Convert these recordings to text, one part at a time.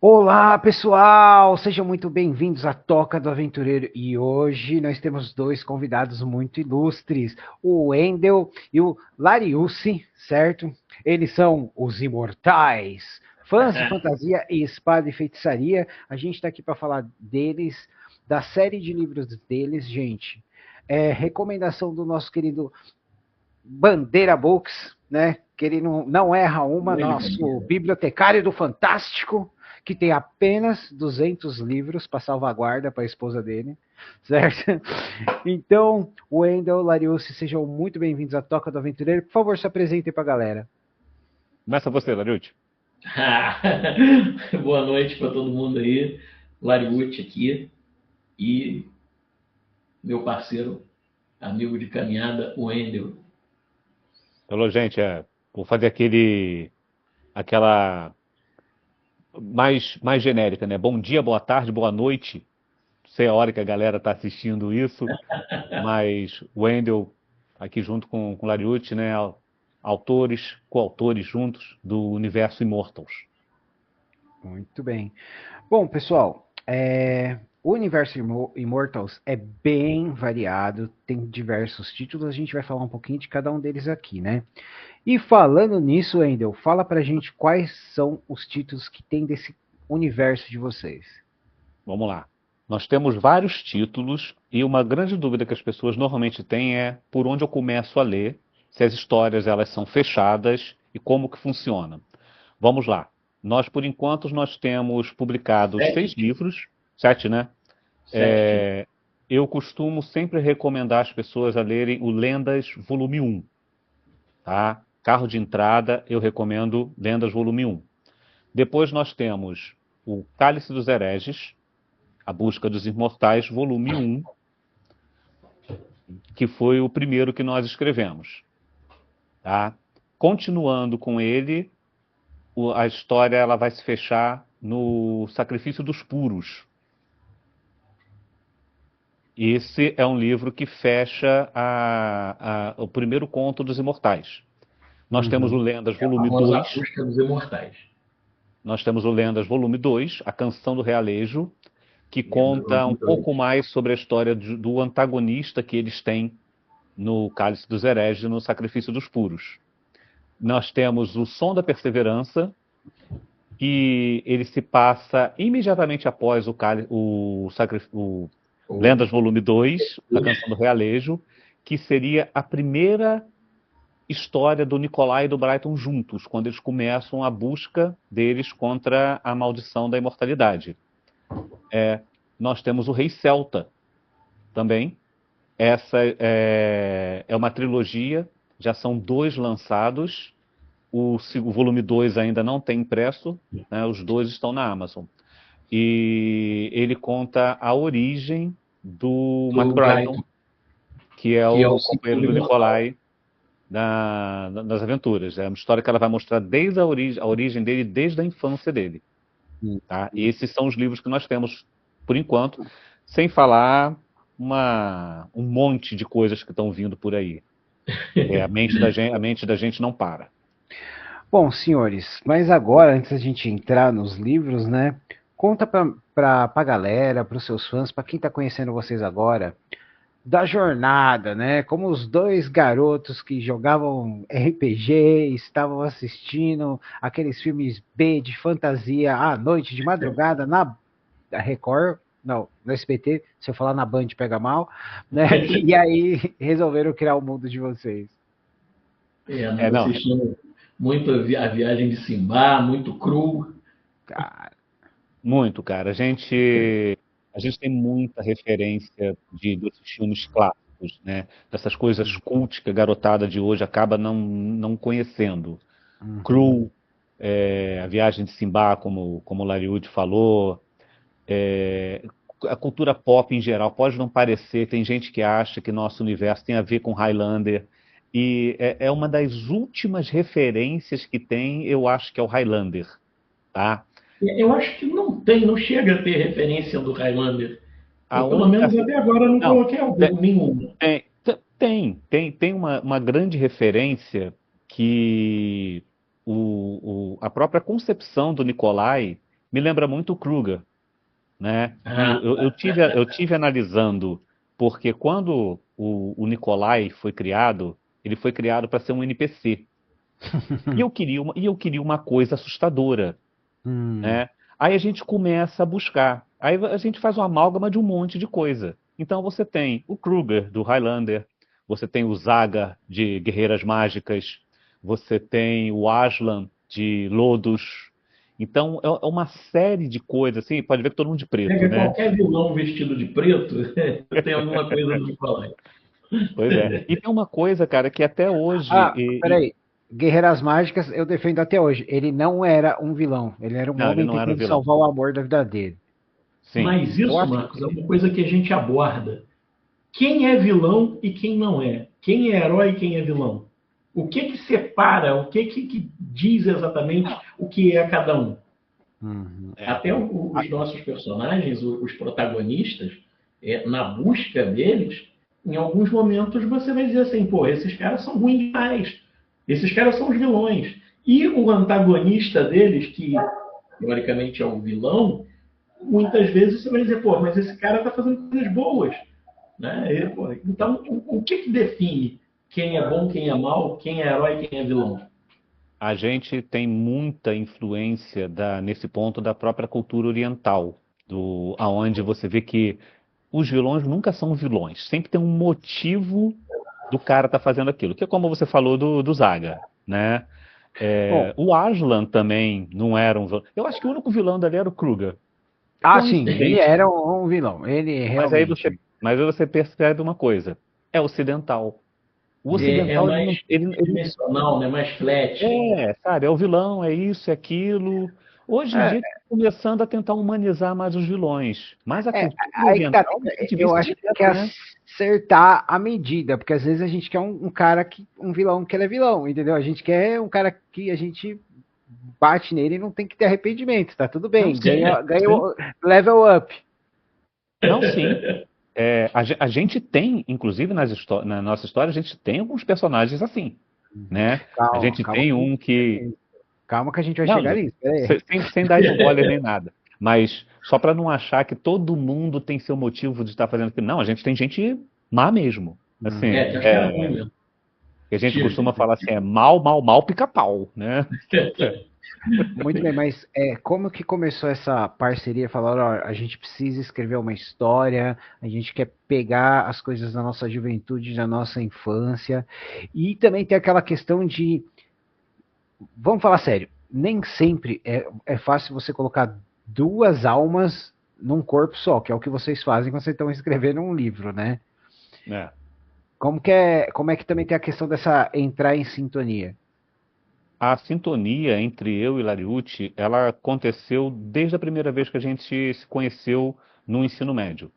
Olá, pessoal! Sejam muito bem-vindos à Toca do Aventureiro. E hoje nós temos dois convidados muito ilustres, o Wendel e o Lariusi, certo? Eles são os imortais, fãs de fantasia e espada e feitiçaria. A gente está aqui para falar deles, da série de livros deles, gente. É recomendação do nosso querido Bandeira Books, né? Que ele não erra uma, Grande nosso bandeira. bibliotecário do Fantástico, que tem apenas 200 livros para salvaguarda para a esposa dele, certo? Então, Wendel, Lariusi, sejam muito bem-vindos à Toca do Aventureiro. Por favor, se apresentem para a galera. Começa você, Lariute. Boa noite para todo mundo aí. Lariute aqui e meu parceiro, amigo de caminhada, o Wendel. Falou, gente, vou fazer aquela mais genérica, né? Bom dia, boa tarde, boa noite. Não sei a hora que a galera está assistindo isso, mas o Wendel, aqui junto com o Lariute, né? Autores, coautores juntos do Universo Immortals. Muito bem. Bom, pessoal, o universo Immortals é bem variado, tem diversos títulos, a gente vai falar um pouquinho de cada um deles aqui, né? E falando nisso, Wendel, fala pra gente quais são os títulos que tem desse universo de vocês. Vamos lá. Nós temos vários títulos e uma grande dúvida que as pessoas normalmente têm é por onde eu começo a ler, se as histórias elas são fechadas e como que funciona. Vamos lá. Nós, por enquanto, nós temos publicados 6 Sete. livros, 7, né? Sete. Eu costumo sempre recomendar às pessoas a lerem o Lendas Volume 1, tá? Carro de entrada, eu recomendo Lendas Volume 1. Depois nós temos o Cálice dos Hereges, A Busca dos Imortais, Volume 1, que foi o primeiro que nós escrevemos, tá? Continuando com ele, a história ela vai se fechar no Sacrifício dos Puros. Esse é um livro que fecha o primeiro conto dos Imortais. Nós temos o Uhum. Lendas É a Volume famosa 2. busca dos imortais. Nós temos o Lendas Volume 2, A Canção do Realejo, que Lembra conta um volume dois. pouco mais sobre a história do antagonista que eles têm no Cálice dos Hereges e no Sacrifício dos Puros. Nós temos o Som da Perseverança, que ele se passa imediatamente após o O Lendas Volume 2, A Canção do Realejo, que seria a primeira história do Nicolai e do Brighton juntos, quando eles começam a busca deles contra a maldição da imortalidade. Nós temos o Rei Celta também. Essa é uma trilogia, já são 2 lançados. O volume 2 ainda não tem impresso, né? Os 2 estão na Amazon. E ele conta a origem do do MacBrayton, Brighton, que é que é o o companheiro segundo do imortal. Nicolai nas aventuras. É uma história que ela vai mostrar desde a origem dele, desde a infância dele. Tá? E esses são os livros que nós temos, por enquanto, sem falar um monte de coisas que estão vindo por aí. A mente da gente não para. Bom, senhores, mas agora, antes da gente entrar nos livros, né? Conta pra galera, pros seus fãs, pra quem tá conhecendo vocês agora, da jornada, né? Como os dois garotos que jogavam RPG estavam assistindo aqueles filmes B de fantasia à noite, de madrugada, na Record, não, no SBT, se eu falar na Band pega mal, né? E aí resolveram criar o mundo de vocês. Nós Não, assistimos muito a viagem de Simba, muito cru. Cara, muito, cara. A gente tem muita referência desses filmes clássicos, né? Dessas coisas cult que a garotada de hoje acaba não conhecendo. uhum. Crew, a viagem de Simba, como o Lariud falou, a cultura pop em geral pode não parecer, tem gente que acha que nosso universo tem a ver com Highlander, e é uma das últimas referências que tem, eu acho que é o Highlander, tá? Eu acho que não tem, não chega a ter referência do Highlander. A Eu, pelo única. menos até agora, não Não, coloquei nenhuma. tem uma grande referência que a própria concepção do Nicolai me lembra muito o Kruger, né? E Ah, eu tive analisando, porque quando o Nikolai foi criado, ele foi criado para ser um NPC. E eu queria uma coisa assustadora, Hum, né? Aí a gente começa a buscar. Aí a gente faz uma amálgama de um monte de coisa. Então você tem o Kruger, do Highlander, você tem o Zaga, de Guerreiras Mágicas, você tem o Aslan, de Lodos. Então é uma série de coisas, assim, pode ver que todo mundo de preto, pega né? qualquer vilão vestido de preto, tem alguma coisa do Nicolai. Pois é. E tem uma coisa, cara, que até hoje. Ah, peraí. Guerreiras Mágicas, eu defendo até hoje. Ele não era um vilão. Ele era um Não, ele homem não era o tentando vilão. salvar o amor da vida dele. Sim. Mas Eu isso, acho Marcos, é uma coisa que a gente aborda. Quem é vilão e quem não é? Quem é herói e quem é vilão? O que que separa? O que que diz exatamente o que é cada um? Uhum. Até Ah, os nossos personagens, os protagonistas, na busca deles, em alguns momentos você vai dizer assim, pô, esses caras são ruins demais. Esses caras são os vilões. E o antagonista deles, que teoricamente é o vilão, muitas vezes você vai dizer, pô, mas esse cara está fazendo coisas boas. Né? Então, o que, que define quem é bom, quem é mal, quem é herói e quem é vilão? a gente tem muita influência nesse ponto da própria cultura oriental, aonde você vê que os vilões nunca são vilões, sempre tem um motivo do cara estar fazendo aquilo, que é como você falou do Zaga, né? bom, O Aslan também não era um vilão. Eu acho que o único vilão dali era o Kruger. sim, ele Coincidentemente, era um vilão. Ele realmente. mas aí você percebe uma coisa, é ocidental. O É ocidental, mais dimensional, né? Mais flat. sabe, é o vilão, é isso, é aquilo. Hoje em É, dia, tá começando a tentar humanizar mais os vilões. Mas a é, cultura aí que tá. oriental, a gente vê Eu isso acho que tem que direto, né? acertar a medida, porque às vezes a gente quer um cara que. Um vilão que ele é vilão, entendeu? A gente quer um cara que a gente bate nele e não tem que ter arrependimento, tá tudo Não, bem. sim, Ganha sim. o level up. Não, sim. A gente tem, inclusive na nossa história, a gente tem alguns personagens assim, né? A Calma, gente calma tem que a gente um vai chegar que. nisso. Calma que a gente vai Não, chegar nisso. Pera aí. sem dar spoiler nem nada. Mas só para não achar que todo mundo tem seu motivo de estar fazendo aquilo. Não, a gente tem gente má mesmo. Assim, Tem os caras ruins mesmo. que a gente Tira. costuma falar assim, é mal, mal, mal, pica-pau, né? Muito bem, mas como que começou essa parceria? Falaram, ó, a gente precisa escrever uma história, a gente quer pegar as coisas da nossa juventude, da nossa infância, e também tem aquela questão de, vamos falar sério, nem sempre é fácil você colocar duas almas num corpo só, que é o que vocês fazem quando vocês estão escrevendo um livro, né? É. Como é que também tem a questão dessa entrar em sintonia? A sintonia entre eu e Lariucci, ela aconteceu desde a primeira vez que a gente se conheceu no ensino médio.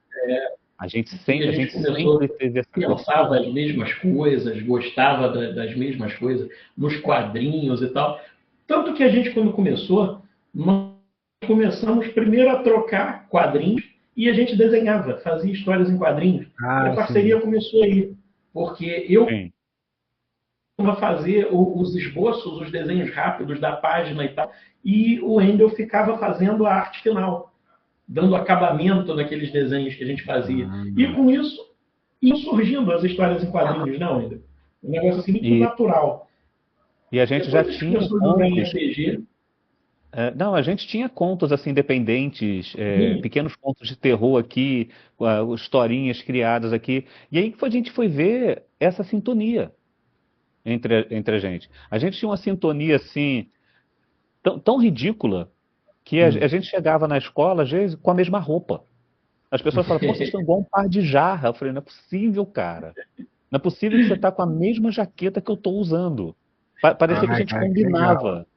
Assim que a A gente gente começou, sempre teve essa questão. pensava as mesmas coisas, gostava das mesmas coisas, nos quadrinhos e tal. Tanto que a gente, quando começou, nós começamos primeiro a trocar quadrinhos e a gente desenhava, fazia histórias em quadrinhos. E a Ah, sim. parceria começou aí, porque eu Sim. a fazer os esboços, os desenhos rápidos da página e tal, e o Wendel ficava fazendo a arte final, dando acabamento naqueles desenhos que a gente fazia. E Hum. com isso, iam surgindo as histórias em quadrinhos, não, Wendel? Um negócio assim muito E, natural. e a gente já Depois a gente tinha começou a jogar em contos. RPG. Não, a gente tinha contos assim independentes, E, pequenos contos de terror aqui, historinhas criadas aqui. E aí que a gente foi ver essa sintonia entre a gente. A gente tinha uma sintonia assim tão ridícula que a Hum. gente chegava na escola, às vezes, com a mesma roupa. As pessoas falam, pô, vocês estão igual um par de jarra. Eu falei, não é possível, cara. Não é possível que você está com a mesma jaqueta que eu estou usando. Parecia que a Ai, gente cara, que legal. combinava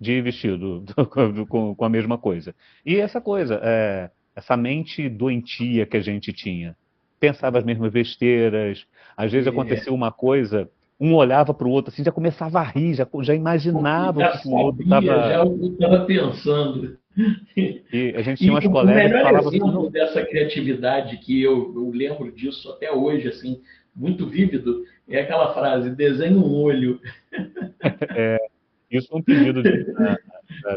de ir vestido com a mesma coisa. E essa coisa, essa mente doentia que a gente tinha. Pensava as mesmas besteiras. Às vezes acontecia uma coisa, um olhava para o outro assim, já começava a rir, já imaginava o já que o outro sabia, estava. já estava pensando. E a gente tinha E umas o colegas que melhor falavam assim, exemplo dessa criatividade, que eu lembro disso até hoje, assim, muito vívido, é aquela frase: desenha um olho. isso é um pedido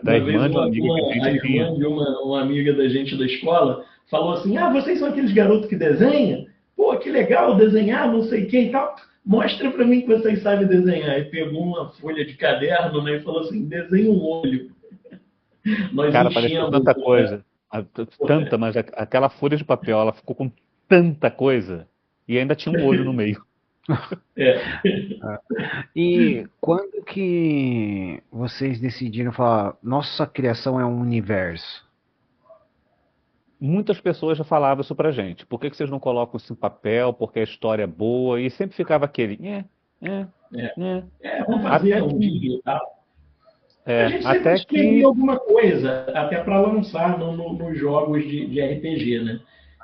Da Uma vez irmã de uma amiga que a a gente tinha. irmã de uma amiga da gente da escola falou assim: Ah, vocês são aqueles garotos que desenham? Pô, que legal desenhar, não sei o que e tal. Mostra para mim que vocês sabem desenhar. E pegou uma folha de caderno, né, e falou assim: desenha um olho. Nós Cara, parecia enchemos. tanta coisa. Tanta, mas aquela folha de papel, ela ficou com tanta coisa. E ainda tinha um olho no meio. É, E quando que vocês decidiram falar, nossa criação é um universo? Muitas pessoas já falavam isso pra gente. Por que que vocês não colocam isso em papel? Porque a história é boa. E sempre ficava aquele, é, é, é. vamos fazer Até um que, dia e tal. A gente sempre até escrevia que, alguma coisa, até para lançar nos jogos de RPG, né?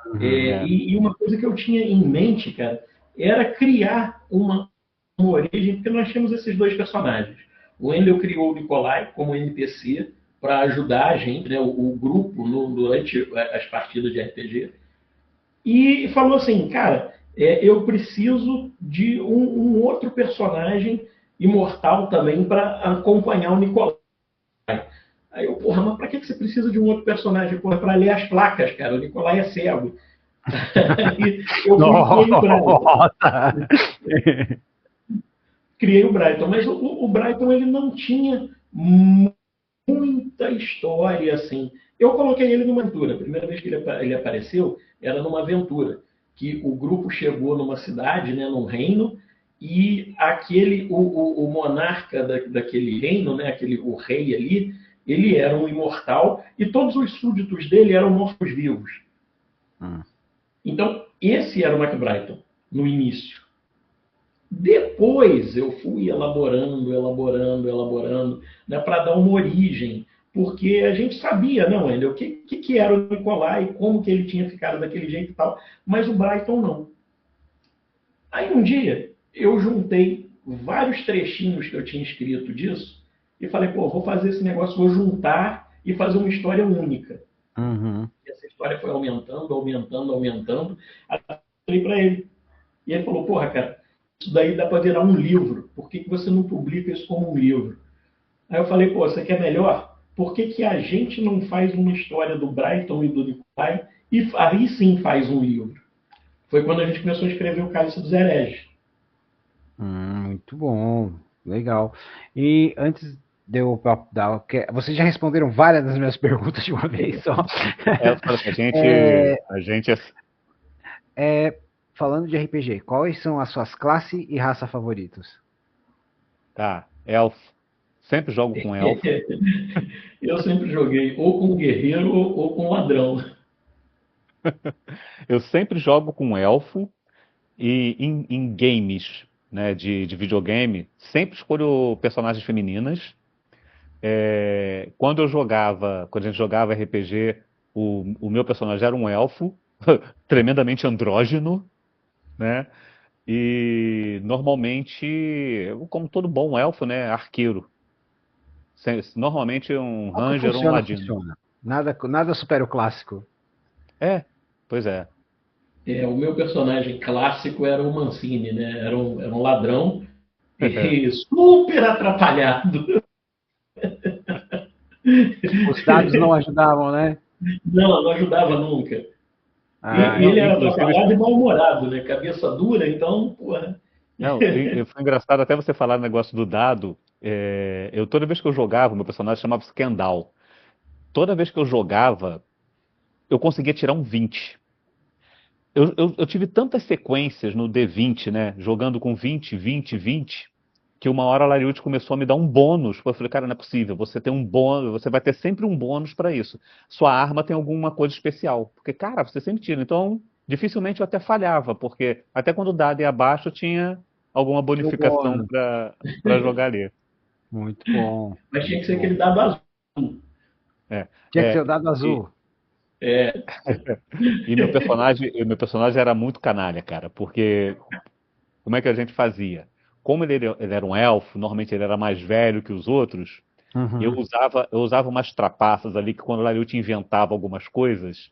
Uhum. E uma coisa que eu tinha em mente, cara, era criar uma origem, porque nós tínhamos esses dois personagens. O Wendel criou o Nikolai como NPC para ajudar a gente, né, o grupo, durante as partidas de RPG. E falou assim, cara, eu preciso de um outro personagem imortal também para acompanhar o Nikolai. Aí eu, porra, mas pra que você precisa de um outro personagem? Porra, pra ler as placas, cara. O Nikolai é cego. Aí eu fui e criei o Brighton. Nossa! Criei o Brighton. Mas o Brighton, ele não tinha muita história, assim. Eu coloquei ele numa aventura. A primeira vez que ele apareceu era numa aventura. Que o grupo chegou numa cidade, né, num reino, e o monarca daquele reino, né, o rei ali, ele era um imortal e todos os súditos dele eram mortos-vivos. Hum. Então, esse era o Mac Brighton, no início. Depois eu fui elaborando, né, para dar uma origem, porque a gente sabia, não, Wendel, que era o Nicolai, como que ele tinha ficado daquele jeito e tal, mas o Brighton não. Aí um dia eu juntei vários trechinhos que eu tinha escrito disso e falei, pô, vou fazer esse negócio, vou juntar e fazer uma história única. Uhum. E essa história foi aumentando, até falei para ele. E ele falou, porra, cara, isso daí dá para virar um livro, por que você não publica isso como um livro? Aí eu falei, pô, você quer melhor? Por que a gente não faz uma história do Brighton e do Nicolai e aí sim faz um livro? Foi quando a gente começou a escrever o Cálice dos Hereges. Muito bom, legal. E antes de eu dar, vocês já responderam várias das minhas perguntas de uma vez só. eu falo assim, a gente É, falando de RPG, quais são as suas classes e raça favoritos? tá, elfo. Sempre jogo com elfo. Eu sempre joguei ou com guerreiro ou com ladrão. Eu sempre jogo com elfo e em games, né, de videogame, sempre escolho personagens femininas. Quando a gente jogava RPG, o meu personagem era um elfo, tremendamente andrógeno, né? E normalmente, como todo bom elfo, né, arqueiro. Normalmente um Qual que ranger ou um funciona, ladino. funciona. Nada supera o clássico. É, pois é. O meu personagem clássico era o Mancini, né? Era um ladrão e super atrapalhado. Os dados não ajudavam, né? Não ajudava nunca. Ah, E ele era Inclusive, atrapalhado e mal-humorado, né? Cabeça dura, então, porra. não, foi engraçado até você falar no negócio do dado. Toda vez que eu jogava, meu personagem chamava-se Kendall. Toda vez que eu jogava, eu conseguia tirar um 20. Eu tive tantas sequências no D20, né? Jogando com 20, 20, 20, que uma hora a Lariute começou a me dar um bônus. Eu falei, cara, não é possível. Você tem um bônus, você vai ter sempre um bônus para isso. Sua arma tem alguma coisa especial. Porque, cara, você sempre tira. Então, dificilmente eu até falhava, porque até quando o dado ia abaixo, tinha alguma tinha o bonificação bônus. para jogar ali. Muito bom, Mas tinha que muito ser bom. aquele dado azul. É, Tinha que ser é, o dado e, azul. e meu personagem era muito canalha, cara, porque como é que a gente fazia? Como ele era um elfo, normalmente ele era mais velho que os outros, eu Uhum. usava umas trapaças ali que quando o Lariute inventava algumas coisas,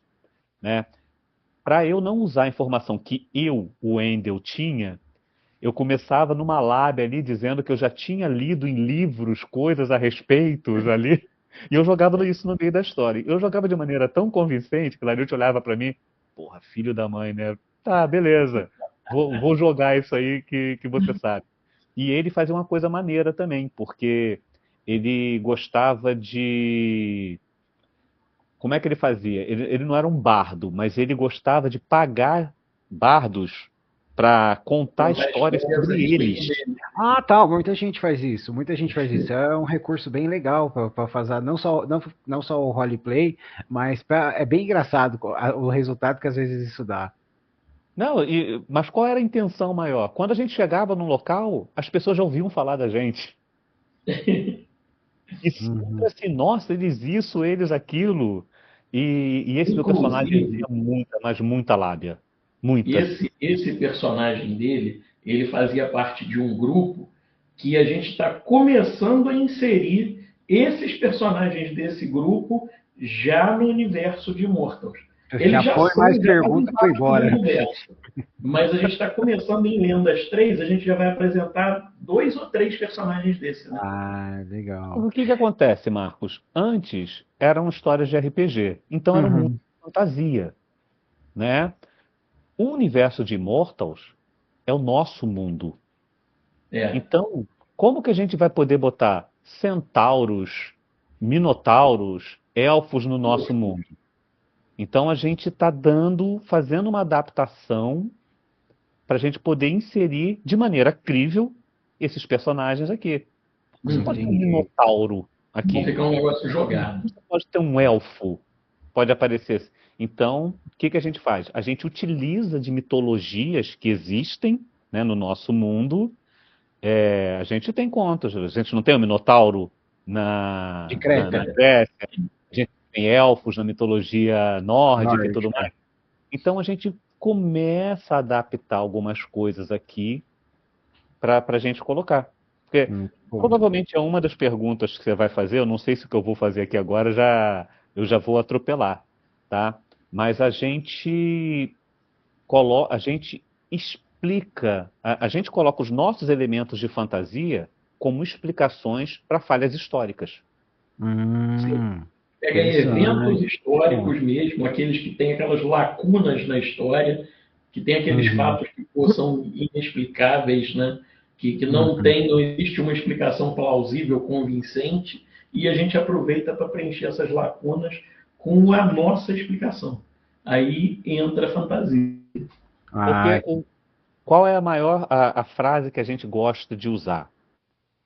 né? Para eu não usar a informação que o Wendel, tinha, eu começava numa lábia ali dizendo que eu já tinha lido em livros coisas a respeito ali. E eu jogava isso no meio da história. Eu jogava de maneira tão convincente que o Lariute olhava pra mim, porra, filho da mãe, né? Tá, beleza. Vou jogar isso aí que você sabe. E ele fazia uma coisa maneira também, porque ele gostava de. Como é que ele fazia? Ele não era um bardo, mas ele gostava de pagar bardos para contar Contar histórias histórias a sobre respeito eles. dele. Ah, tá. Muita gente faz isso. Muita gente faz isso. É um recurso bem legal para fazer não só o roleplay, mas é bem engraçado o resultado que às vezes isso dá. Não, mas qual era a intenção maior? Quando a gente chegava num local, as pessoas já ouviam falar da gente. E sempre Uhum. assim, nossa, eles isso, eles aquilo. E esse meu personagem Inclusive, tinha muita, mas muita lábia. Muita. esse personagem dele, ele fazia parte de um grupo que a gente está começando a inserir esses personagens desse grupo já no universo de Immortals. Eles Já já foi mais são, já fazem pergunta, foi parte do embora. universo. Mas a gente está começando em Lendas 3, a gente já vai apresentar 2 ou 3 personagens desse, né? Ah, legal. O que que acontece, Marcos? Antes eram histórias de RPG, então era um mundo Uhum. de fantasia, né? O universo de Immortals é o nosso mundo. É. Então, como que a gente vai poder botar centauros, minotauros, elfos no nosso mundo? Então a gente está fazendo uma adaptação para a gente poder inserir de maneira crível esses personagens aqui. Você pode ter um Entendi. minotauro Não aqui, ficar um negócio jogado. você pode ter um elfo, pode aparecer. Então, o que que a gente faz? A gente utiliza de mitologias que existem, né, no nosso mundo. A gente tem contas, a gente não tem o Minotauro De na Creta, Grécia, a gente tem elfos na mitologia nórdica e tudo nórdica. mais. Então a gente começa a adaptar algumas coisas aqui para a gente colocar. Porque Bom. provavelmente é uma das perguntas que você vai fazer, eu não sei se o que eu vou fazer aqui agora eu já vou atropelar, tá? Mas a gente explica, a gente coloca os nossos elementos de fantasia como explicações para falhas históricas. Pega em eventos Interessante. Bom. históricos mesmo, aqueles que têm aquelas lacunas na história, que tem aqueles Uhum. fatos que pô, são inexplicáveis, né? Que Uhum. não existe uma explicação plausível, convincente, e a gente aproveita para preencher essas lacunas com a nossa explicação. Aí entra a fantasia. Ah, Porque qual é a frase que a gente gosta de usar?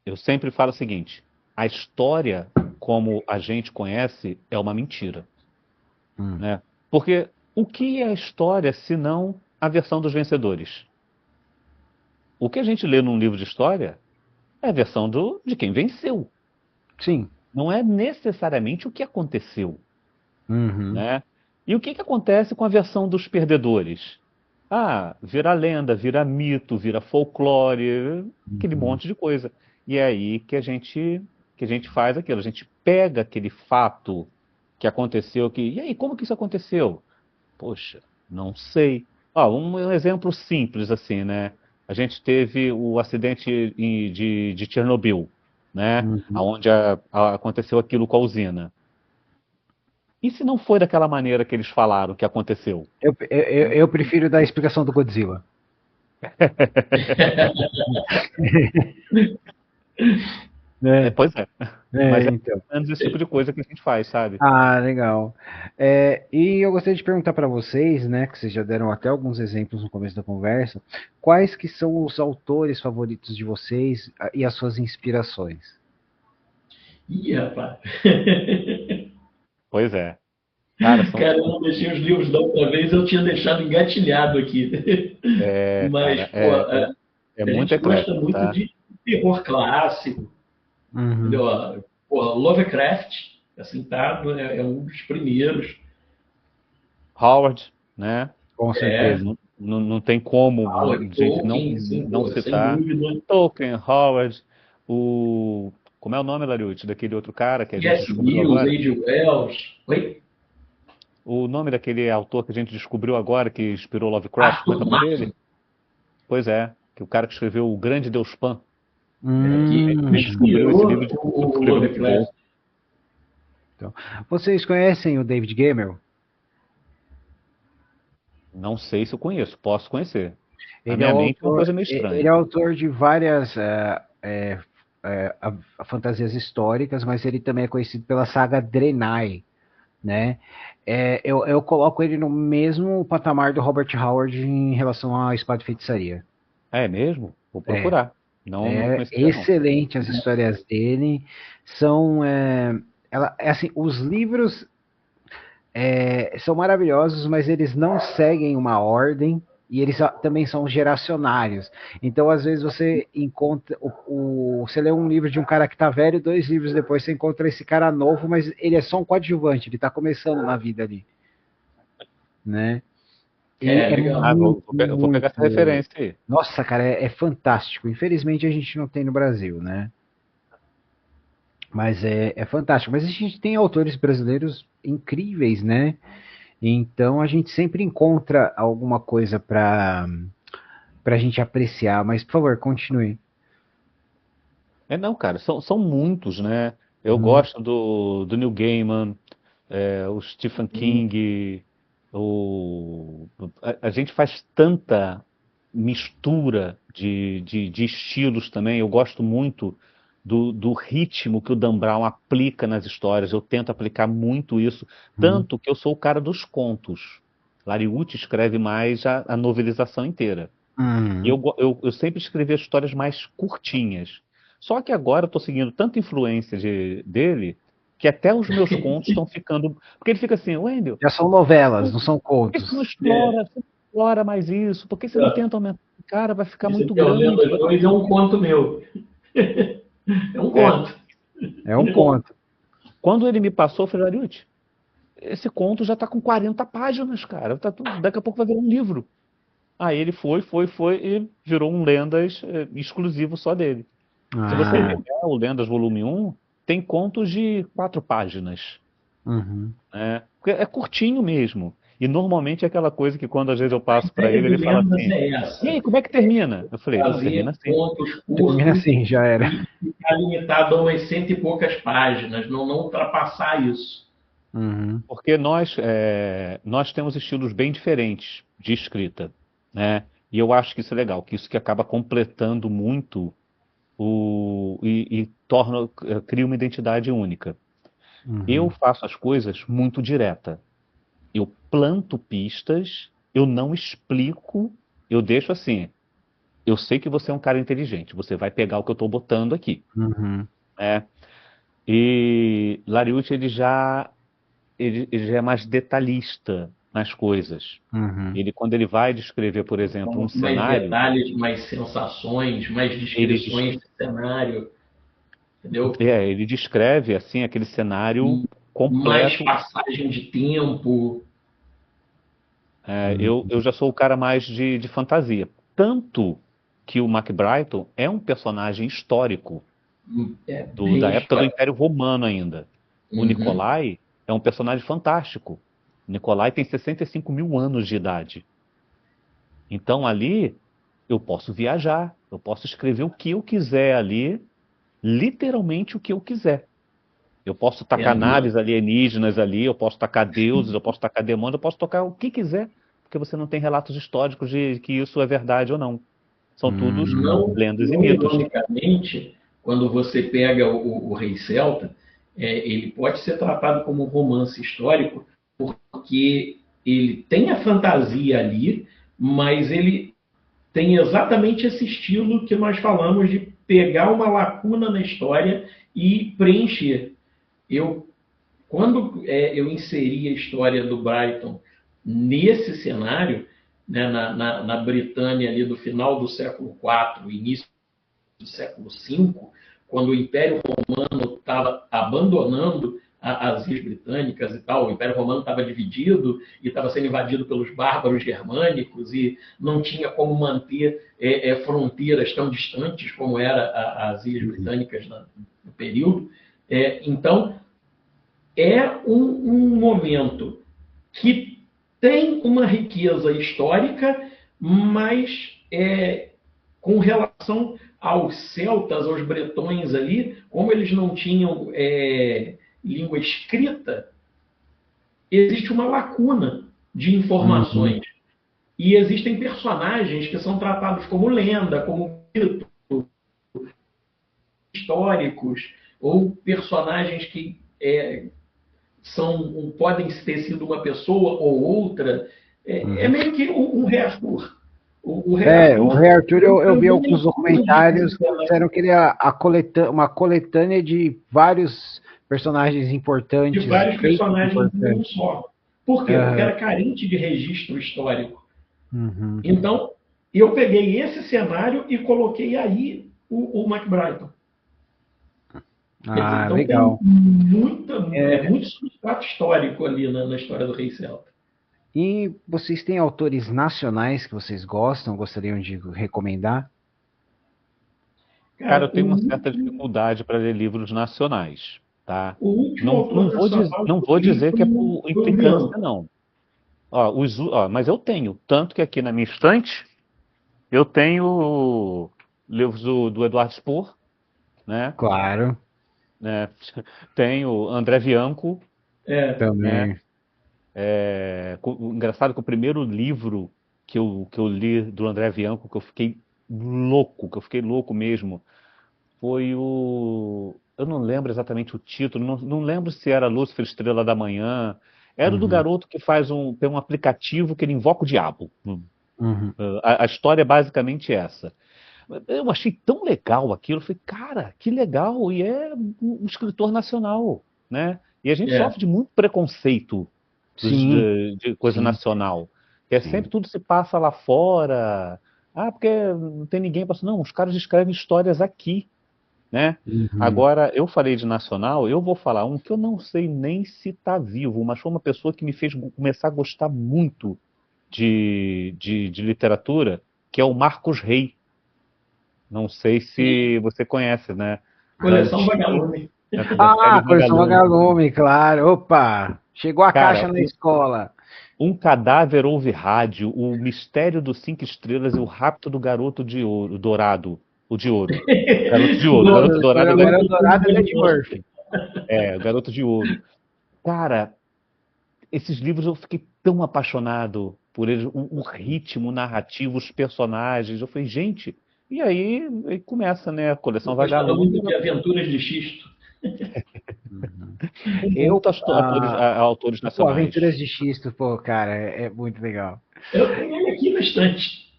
Eu sempre falo o seguinte: a história, como a gente conhece, é uma mentira, hum. né? Porque o que é a história se não a versão dos vencedores? O que a gente lê num livro de história é a versão de quem venceu. Sim. Não é necessariamente o que aconteceu, Uhum. né? E o que que acontece com a versão dos perdedores? Ah, vira lenda, vira mito, vira folclore, aquele Uhum. monte de coisa. E é aí que a gente faz aquilo. A gente pega aquele fato que aconteceu, e aí, como que isso aconteceu? Poxa, não sei. Ó, um exemplo simples assim, né? A gente teve o acidente de Chernobyl, né? Uhum. Onde aconteceu aquilo com a usina. E se não foi daquela maneira que eles falaram que aconteceu? Eu prefiro dar a explicação do Godzilla. Né? Pois é. Mas é Então. mais ou menos esse tipo de coisa que a gente faz, sabe? Ah, legal. E eu gostaria de perguntar para vocês, né, que vocês já deram até alguns exemplos no começo da conversa, quais que são os autores favoritos de vocês e as suas inspirações? Ih, rapaz. Pois é. Cara, Cara, eu não deixei os livros da outra vez, eu tinha deixado engatilhado aqui. Mas, cara, pô, é a muito gente gosta eclético, muito tá? de terror clássico, Uhum. entendeu? Pô, Lovecraft, assim, tá? É um dos primeiros. Howard, né? Com É, certeza. Não tem como Howard, a gente Tolkien, assim, não pô, sem citar dúvida. Tolkien, Howard, o. Como é o nome, Lariute, daquele outro cara que a gente C.S. descobriu Lewis, agora? H.G. Wells. Oi? O nome daquele autor que a gente descobriu agora, que inspirou Lovecraft, como é que é Arthur o nome dele? Martin, Pois é, que o cara que escreveu O Grande Deus Pan. que A gente descobriu esse livro inspirou e descobriu que o o livro é muito bom. Lovecraft. Então, vocês conhecem o David Gemmell? Não sei se eu conheço, posso conhecer. Na Ele é minha o mente é uma autor, coisa meio ele é estranha. autor de várias fantasias históricas, mas ele também é conhecido pela saga Draenei, né? Eu coloco ele no mesmo patamar do Robert Howard em relação à espada e feitiçaria. É mesmo? Vou É, procurar. Não é conhecia, não. excelente as histórias dele. São, assim, os livros são maravilhosos, mas eles não seguem uma ordem e eles também são geracionários. Então, às vezes, você encontra. Você lê um livro de um cara que está velho, 2 livros depois você encontra esse cara novo, mas ele é só um coadjuvante, ele está começando na vida ali. Né? E é Legal. muito, Eu vou pegar essa muito. referência aí. Nossa, cara, é fantástico. Infelizmente a gente não tem no Brasil, né? Mas é fantástico. Mas a gente tem autores brasileiros incríveis, né? Então a gente sempre encontra alguma coisa para a gente apreciar. Mas, por favor, continue. Não, cara, são muitos, né? Eu Hum, gosto do Neil Gaiman, o Stephen King, a gente faz tanta mistura de estilos também. Eu gosto muito do ritmo que o Dan Brown aplica nas histórias. Eu tento aplicar muito isso, hum, tanto que eu sou o cara dos contos. Larry Hoot escreve mais a novelização inteira. E hum. eu sempre escrevi as histórias mais curtinhas. Só que agora eu estou seguindo tanta influência dele que até os meus contos estão ficando. Porque ele fica assim, Wendel, Já são novelas, não são por que contos. você não explora mais isso? Por que você não tenta aumentar? Cara, vai ficar Esse muito aqui é o grande. Lendas 2, é um conto meu. É um É, conto. É um conto. quando ele me passou, eu falei, Ariute, esse conto já está com 40 páginas, cara. Daqui a pouco vai virar um livro. Aí ele foi e virou um Lendas exclusivo só dele. Se você Ah, pegar o Lendas Volume 1, tem contos de 4 páginas, uhum. né? Porque é curtinho mesmo. E normalmente é aquela coisa que quando às vezes eu A passo para ideia ele, do ele fala Lendas assim, é e essa: aí, como é que termina? Eu falei, não, termina fazer assim. contos Termina curtos assim, já era. e ficar limitado a umas cento e poucas páginas, não ultrapassar isso. Uhum, Porque nós temos estilos bem diferentes de escrita, né? E eu acho que isso é legal, que isso que acaba completando muito e cria uma identidade única. Eu uhum, faço as coisas muito direta. Eu planto pistas, eu não explico, eu deixo assim. Eu sei que você é um cara inteligente, você vai pegar o que eu estou botando aqui, uhum, né? E Lariucci, ele já é mais detalhista nas coisas. uhum. Quando ele vai descrever, por exemplo, um Mais cenário, detalhes, mais sensações, mais ele, des- descrições de cenário, entendeu? ele descreve assim aquele cenário Mais completo. passagem de tempo. Eu já sou o cara mais de fantasia. Tanto que o Mac Brighton é um personagem histórico É da bem época do histórico. Império Romano ainda. O Uhum. Nicolai é um personagem fantástico. O Nicolai tem 65 mil anos de idade. Então ali eu posso viajar, eu posso escrever o que eu quiser ali, literalmente o que eu quiser. Eu posso tacar Não, naves alienígenas ali, eu posso tacar deuses, eu posso tacar demônios, eu posso tocar o que quiser, porque você não tem relatos históricos de que isso é verdade ou não. São todos não, lendas e não mitos. ironicamente, quando você pega o Rei Celta, ele pode ser tratado como um romance histórico, porque ele tem a fantasia ali, mas ele tem exatamente esse estilo que nós falamos de pegar uma lacuna na história e preencher. Eu, quando eu inseri a história do Brighton nesse cenário, né, na Britânia ali do final do século IV, início do século V, quando o Império Romano estava abandonando as ilhas britânicas e tal, o Império Romano estava dividido e estava sendo invadido pelos bárbaros germânicos e não tinha como manter fronteiras tão distantes como eram as ilhas britânicas no período. Então, é um momento que tem uma riqueza histórica, mas com relação aos celtas, aos bretões ali, como eles não tinham língua escrita, existe uma lacuna de informações. E existem personagens que são tratados como lenda, como mito, históricos, ou personagens que podem ter sido uma pessoa ou outra. É meio que um Rei Arthur. O Rei Arthur, eu vi alguns documentários que disseram que ele é uma coletânea de vários personagens importantes. De vários personagens em um só. Por quê? Porque era carente de registro histórico. Então, eu peguei esse cenário e coloquei aí o MacBrayton. Então, legal. Tem muito substrato histórico ali na história do Rei Celta. E vocês têm autores nacionais que vocês gostariam de recomendar? Cara, eu tenho uma certa dificuldade para ler livros nacionais, tá? Não vou dizer que é por implicância, não. Mas eu tenho, tanto que aqui na minha estante eu tenho livros do Eduardo Spohr, né? Claro. Né? Tenho André Bianco. Também. Né? Engraçado que o primeiro livro que eu li do André Bianco, que eu fiquei louco mesmo, foi eu não lembro exatamente o título, não lembro se era Lúcifer Estrela da Manhã. Era do garoto que tem um aplicativo que ele invoca o diabo. A história é basicamente essa. Eu achei tão legal aquilo, eu falei, cara, que legal, e é um escritor nacional, né? E a gente sofre de muito preconceito de coisa nacional. Sempre tudo se passa lá fora. Porque não tem ninguém passando. Não, os caras escrevem histórias aqui, né? Agora, eu falei de nacional, eu vou falar um que eu não sei nem se está vivo, mas foi uma pessoa que me fez começar a gostar muito de literatura, que é o Marcos Rey. Não sei se você conhece, né? Coleção Vagalume. Coleção Vagalume, claro. Opa! Chegou a caixa na escola. Um Cadáver Ouve Rádio, O Mistério dos 5 Estrelas e O Rapto do Garoto de Ouro, Dourado. O de Ouro. Garoto de Ouro. Garoto Dourado. Garoto Dourado é de Murphy. O Garoto de Ouro. Cara, esses livros eu fiquei tão apaixonado por eles. O ritmo narrativo, os personagens. Eu falei, gente... E aí começa, né, a Coleção Vagalume. De Aventuras de Xisto. Autores nacionais. Aventuras de Xisto, cara, é muito legal. Eu tenho ele aqui na estante.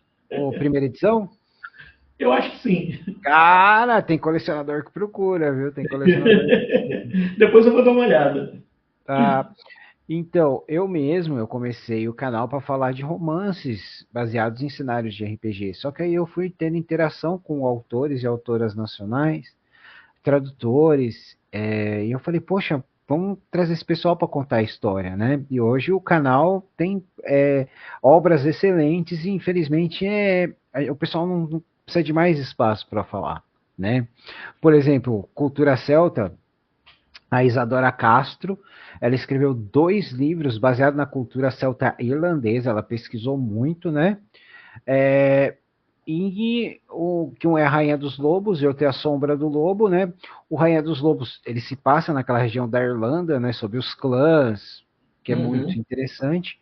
Primeira edição? Eu acho que sim. Cara, tem colecionador que procura, viu? Tem colecionador. Depois eu vou dar uma olhada. Então, eu comecei o canal para falar de romances baseados em cenários de RPG. Só que aí eu fui tendo interação com autores e autoras nacionais, tradutores, e eu falei, poxa, vamos trazer esse pessoal para contar a história, né? E hoje o canal tem obras excelentes e infelizmente o pessoal não precisa de mais espaço para falar, né? Por exemplo, Cultura Celta, a Isadora Castro, ela escreveu 2 livros baseados na cultura celta irlandesa, ela pesquisou muito, né? Que um é a Rainha dos Lobos e outro é a Sombra do Lobo, né? O Rainha dos Lobos, ele se passa naquela região da Irlanda, né? Sobre os clãs, que é muito interessante.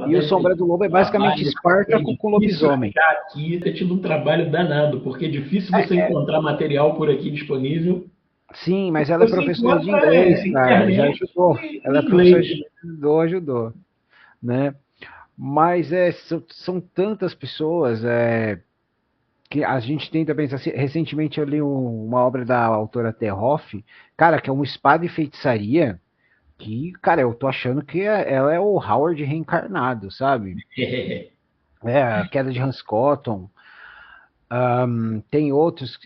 E o Sombra do Lobo é basicamente Espartaco com lobisomem. Aqui tem tido um trabalho danado, porque é difícil você encontrar material por aqui disponível. Sim, mas ela é professora de inglês, cara, já ajudou. Ela é professora de inglês, ajudou, né? Mas são tantas pessoas que a gente tenta pensar. Recentemente eu li uma obra da autora Terhoff, cara, que é uma espada e feitiçaria, que, cara, eu tô achando que ela é o Howard reencarnado, sabe? A Queda de Hans Cotton. Tem outros.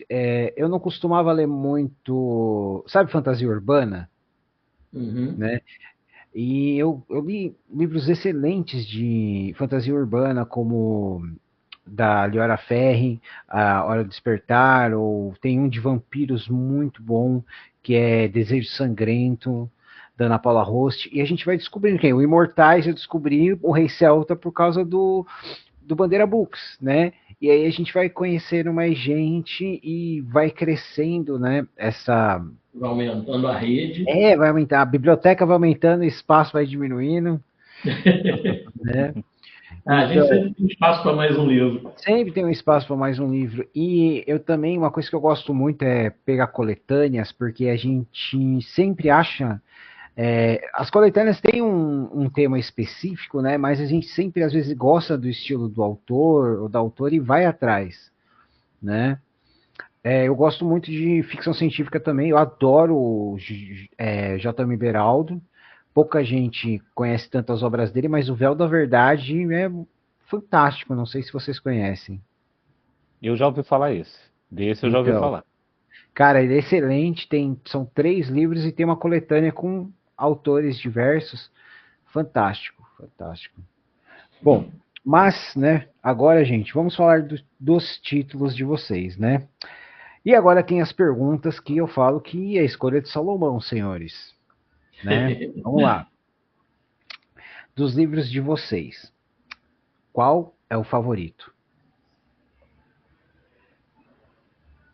Eu não costumava ler muito. Sabe, fantasia urbana? Né? E eu li livros excelentes de fantasia urbana, como da Liora Ferri, A Hora do Despertar, ou tem um de vampiros muito bom, que é Desejo Sangrento, da Ana Paula Rost. E a gente vai descobrindo quem? O Imortais, eu descobri o Rei Celta por causa do Bandeira Books, né? E aí a gente vai conhecendo mais gente e vai crescendo, né? vai aumentando a rede. Vai aumentar, a biblioteca vai aumentando, o espaço vai diminuindo, né? A gente Então, sempre tem espaço para mais um livro. sempre tem um espaço para mais um livro. E eu também, uma coisa que eu gosto muito é pegar coletâneas, porque a gente sempre acha. As coletâneas têm um tema específico, né? Mas a gente sempre, às vezes, gosta do estilo do autor ou da autora e vai atrás, né? Eu gosto muito de ficção científica também. Eu adoro o J.M. Beraldo. Pouca gente conhece tantas obras dele, mas o Véu da Verdade é fantástico. Não sei se vocês conhecem. Eu já ouvi falar esse. Desse eu já ouvi Então, falar. cara, ele é excelente. São 3 livros e tem uma coletânea com autores diversos. Fantástico, fantástico. Bom, mas, né, agora, gente, vamos falar dos títulos de vocês, né? E agora tem as perguntas que eu falo que é a escolha de Salomão, senhores, né? Vamos lá. Dos livros de vocês, qual é o favorito?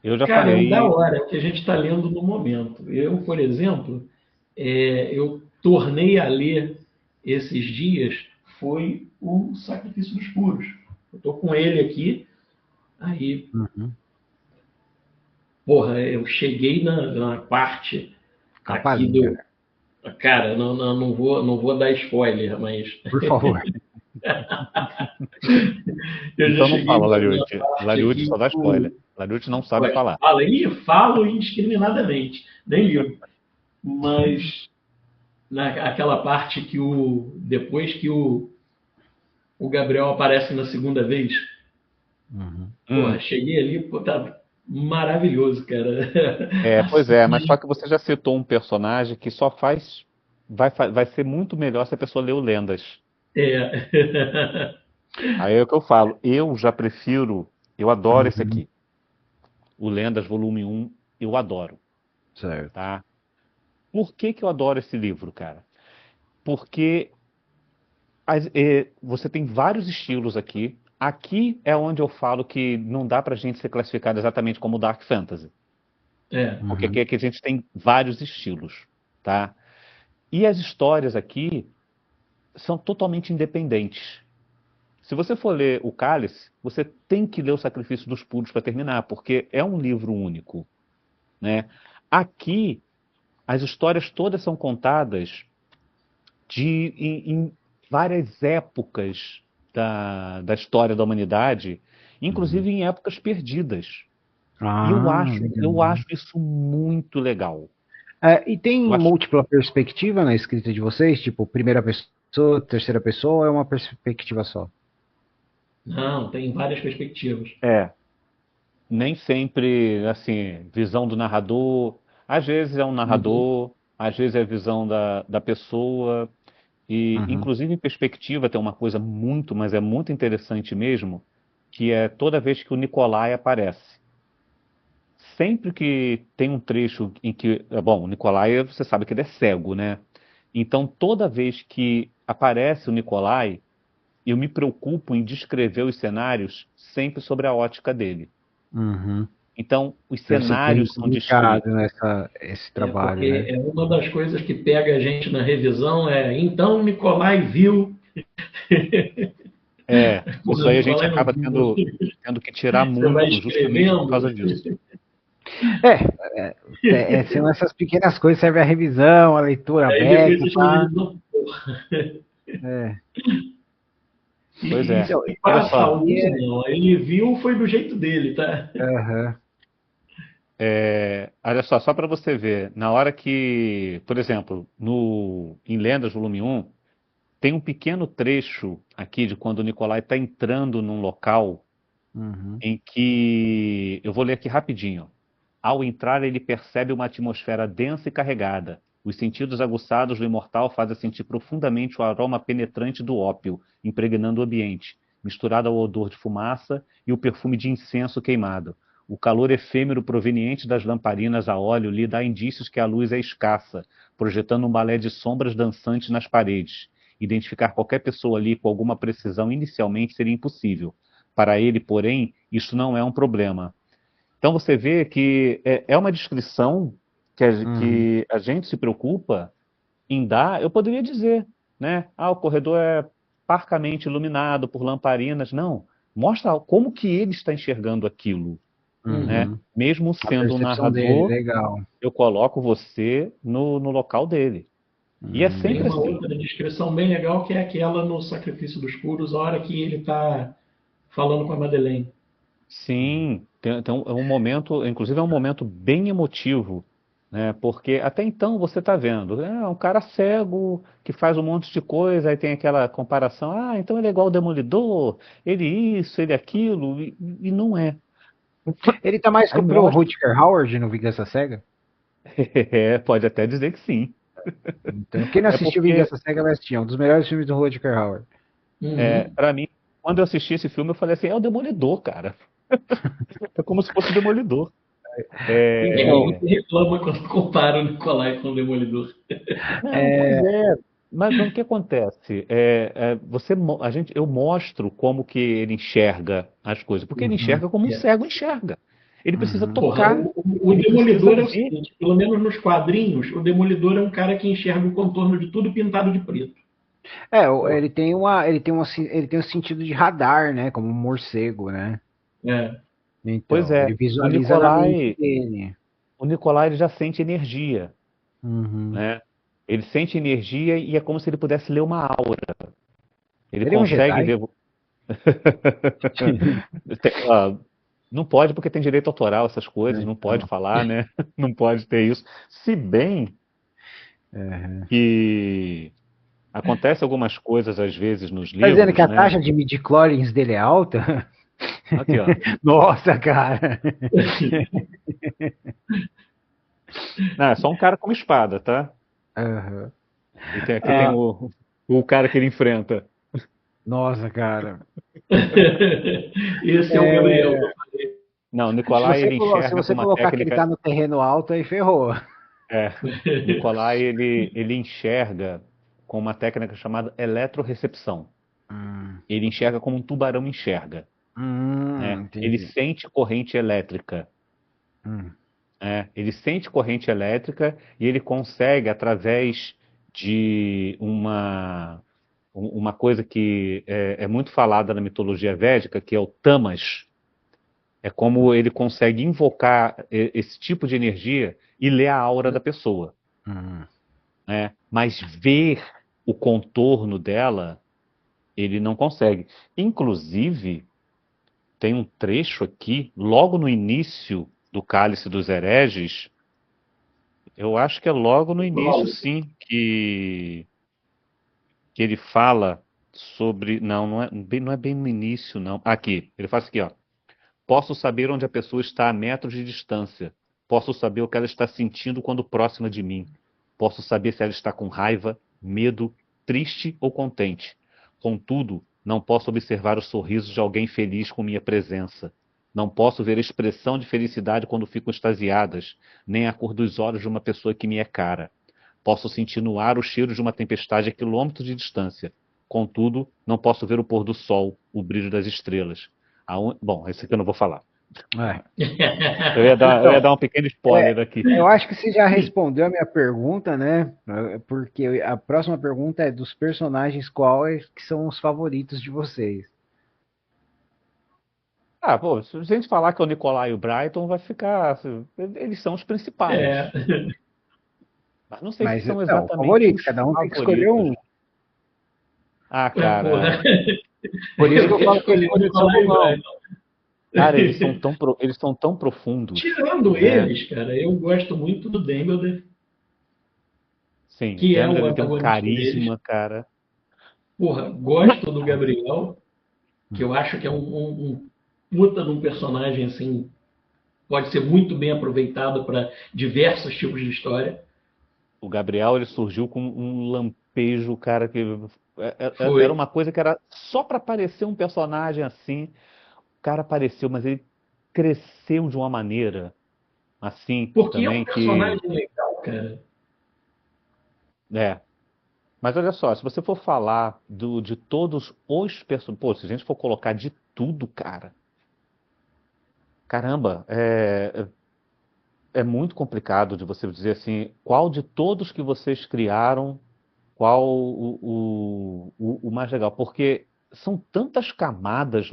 Eu já Cara, é um falei. da hora que a gente está lendo no momento. Eu, por exemplo, eu tornei a ler esses dias, foi o Sacrifício dos Puros. Eu estou com ele aqui, aí, porra, eu cheguei na parte Capa aqui linda, do... Cara, não vou dar spoiler, mas por favor. eu já Então não cheguei fala, na Lariute. parte Lariute aqui só dá spoiler. Lariute não sabe falar. Fala aí, falo indiscriminadamente, nem ligo. Mas naquela parte que depois que o Gabriel aparece na segunda vez, porra, cheguei ali, pô, tá maravilhoso, cara. Pois é, mas só que você já citou um personagem que só faz. Vai ser muito melhor se a pessoa ler o Lendas. É. Aí é o que eu falo. Eu já prefiro. Eu adoro esse aqui. O Lendas, volume 1, eu adoro. Certo. Tá? Por que eu adoro esse livro, cara? Porque você tem vários estilos aqui. Aqui é onde eu falo que não dá pra gente ser classificado exatamente como Dark Fantasy. Porque aqui é que a gente tem vários estilos, tá? E as histórias aqui são totalmente independentes. Se você for ler o Cálice, você tem que ler o Sacrifício dos Puros para terminar, porque é um livro único, né? Aqui, as histórias todas são contadas em várias épocas da história da humanidade, inclusive em épocas perdidas. E eu acho isso muito legal. E tem múltipla perspectiva na escrita de vocês? Tipo, primeira pessoa, terceira pessoa, ou é uma perspectiva só? Não, tem várias perspectivas. Nem sempre, assim, visão do narrador. Às vezes é um narrador, às vezes é a visão da pessoa. E, inclusive, em perspectiva, tem uma coisa mas é muito interessante mesmo, que é toda vez que o Nicolai aparece. Sempre que tem um trecho em que... Bom, o Nicolai, você sabe que ele é cego, né? Então, toda vez que aparece o Nicolai, eu me preocupo em descrever os cenários sempre sobre a ótica dele. Então, os cenários são descritos. Esse trabalho, porque né? é uma das coisas que pega a gente na revisão então Nicolai viu. Isso aí a gente acaba tendo que tirar muito justamente por causa disso. São essas pequenas coisas, serve a revisão, a leitura aberta. Pois é. E para a saúde, não. Ele viu, foi do jeito dele, tá? Olha só para você ver, na hora que, por exemplo, em Lendas, volume 1, tem um pequeno trecho aqui de quando o Nicolai está entrando num local em que, eu vou ler aqui rapidinho. Ao entrar, ele percebe uma atmosfera densa e carregada. Os sentidos aguçados do imortal fazem sentir profundamente o aroma penetrante do ópio, impregnando o ambiente, misturado ao odor de fumaça e o perfume de incenso queimado. O calor efêmero proveniente das lamparinas a óleo lhe dá indícios que a luz é escassa, projetando um balé de sombras dançantes nas paredes. Identificar qualquer pessoa ali com alguma precisão inicialmente seria impossível. Para ele, porém, isso não é um problema. Então você vê que é uma descrição Uhum. que a gente se preocupa em dar, eu poderia dizer, né? Ah, o corredor é parcamente iluminado por lamparinas. Não, mostra como que ele está enxergando aquilo, né? Uhum. Mesmo A sendo um percepção dele, narrador, legal. eu coloco você no local dele. E é Tem sempre Uhum. uma assim. outra descrição bem legal que é aquela no Sacrifício dos Puros, a hora que ele está falando com a Madeleine. Sim, é um momento, inclusive é um momento bem emotivo, né? Porque até então você está vendo, é um cara cego que faz um monte de coisa, aí tem aquela comparação, ah, então ele é igual o Demolidor, ele isso, ele aquilo, e não é. Ele tá mais Aí pro mostra, Rutger Hauer no Vingança Cega? pode até dizer que sim. Então, quem não É assistiu porque, Vingança Cega vai assistir. É um dos melhores filmes do Rutger Hauer. Uhum. para mim, quando eu assisti esse filme, eu falei assim, é o Demolidor, cara. É como se fosse o Demolidor. É aí Então, É, você reclama quando compara o Nicolai com o Demolidor. Não, pois é... é. Mas o que acontece? Eu mostro como que ele enxerga as coisas, porque ele Uhum, enxerga como um É. cego enxerga. Ele precisa uhum. Porra, tocar, o ele precisa Demolidor é o ver. seguinte, pelo menos nos quadrinhos, o Demolidor é um cara que enxerga o contorno de tudo pintado de preto. Ele tem ele tem um sentido de radar, né? Como um morcego, né? É. Pois Então, ele é, visualiza na mente dele. O Nicolai ele já sente energia, Uhum. né? Ele sente energia e é como se ele pudesse ler uma aura. Ele Ele é um consegue Jedi? ver. Ah, não pode porque tem direito autoral, essas coisas, não pode Então, falar, né? Não pode ter isso. Se bem é. que acontece algumas coisas às vezes nos Tá dizendo que livros, a né? taxa de midi-chlorians dele é alta? Aqui, ó. Nossa, cara. Não, é só um cara com uma espada, tá? Aham. E tem, aqui tem Ah, o cara que ele enfrenta. nossa, cara. Esse é o Gabriel. É, Não, o Nicolai ele se enxerga com você uma colocar que ele tá técnica. no terreno alto, aí ferrou. É, Nicolai ele enxerga com uma técnica chamada eletrorecepção. Hum, Ele enxerga como um tubarão enxerga, né? Ele entendi. sente corrente elétrica. Hum, Ele sente corrente elétrica e ele consegue, através de uma coisa que é muito falada na mitologia védica, que é o tamas, é como ele consegue invocar esse tipo de energia e ler a aura da pessoa, hum. né? Mas ver o contorno dela, ele não consegue. Inclusive, tem um trecho aqui, logo no início do Cálice dos Hereges. Eu acho que é logo no início, sim, que ele fala sobre. Não, não é bem no início, não. Aqui, ele faz aqui, ó. Posso saber onde a pessoa está a metros de distância. Posso saber o que ela está sentindo quando próxima de mim. Posso saber se ela está com raiva, medo, triste ou contente. Contudo, não posso observar o sorriso de alguém feliz com minha presença. Não posso ver a expressão de felicidade quando ficam extasiadas, nem a cor dos olhos de uma pessoa que me é cara. Posso sentir no ar o cheiro de uma tempestade a quilômetros de distância. Contudo, não posso ver o pôr do sol, o brilho das estrelas. Bom, esse aqui eu não vou falar. É. Eu ia Então, dar um pequeno é, spoiler aqui. eu acho que você já respondeu a minha pergunta, né? Porque a próxima pergunta é dos personagens quais que são os favoritos de vocês. Ah, pô, se a gente falar que é o Nicolai e o Brighton, vai ficar. Eles são os É. principais. Mas não sei se Mas são não, exatamente favoritos, os cada um tem que escolher favoritos. um. Ah, Porra. cara. Por isso Eu que eu ia falo que a escolher o escolha de São Nicolai Romão. Bryan. Cara, eles são tão profundos, Tirando né? eles, cara, eu gosto muito do Dumbledore, Sim, o que é Dumbledore o ele tem um antagonista deles. carisma, cara. Porra, gosto do Gabriel, que eu acho que é um puta de um personagem, assim, pode ser muito bem aproveitado para diversos tipos de história. O Gabriel ele surgiu com um lampejo, cara, que Foi. era uma coisa que era só para parecer um personagem assim. O cara apareceu, mas ele cresceu de uma maneira assim Porque é um também que personagem legal, cara. é. Mas olha só, se você for falar de todos os personagens, pô, se a gente for colocar de tudo, cara, caramba, é muito complicado de você dizer assim, qual de todos que vocês criaram, qual o mais legal, porque são tantas camadas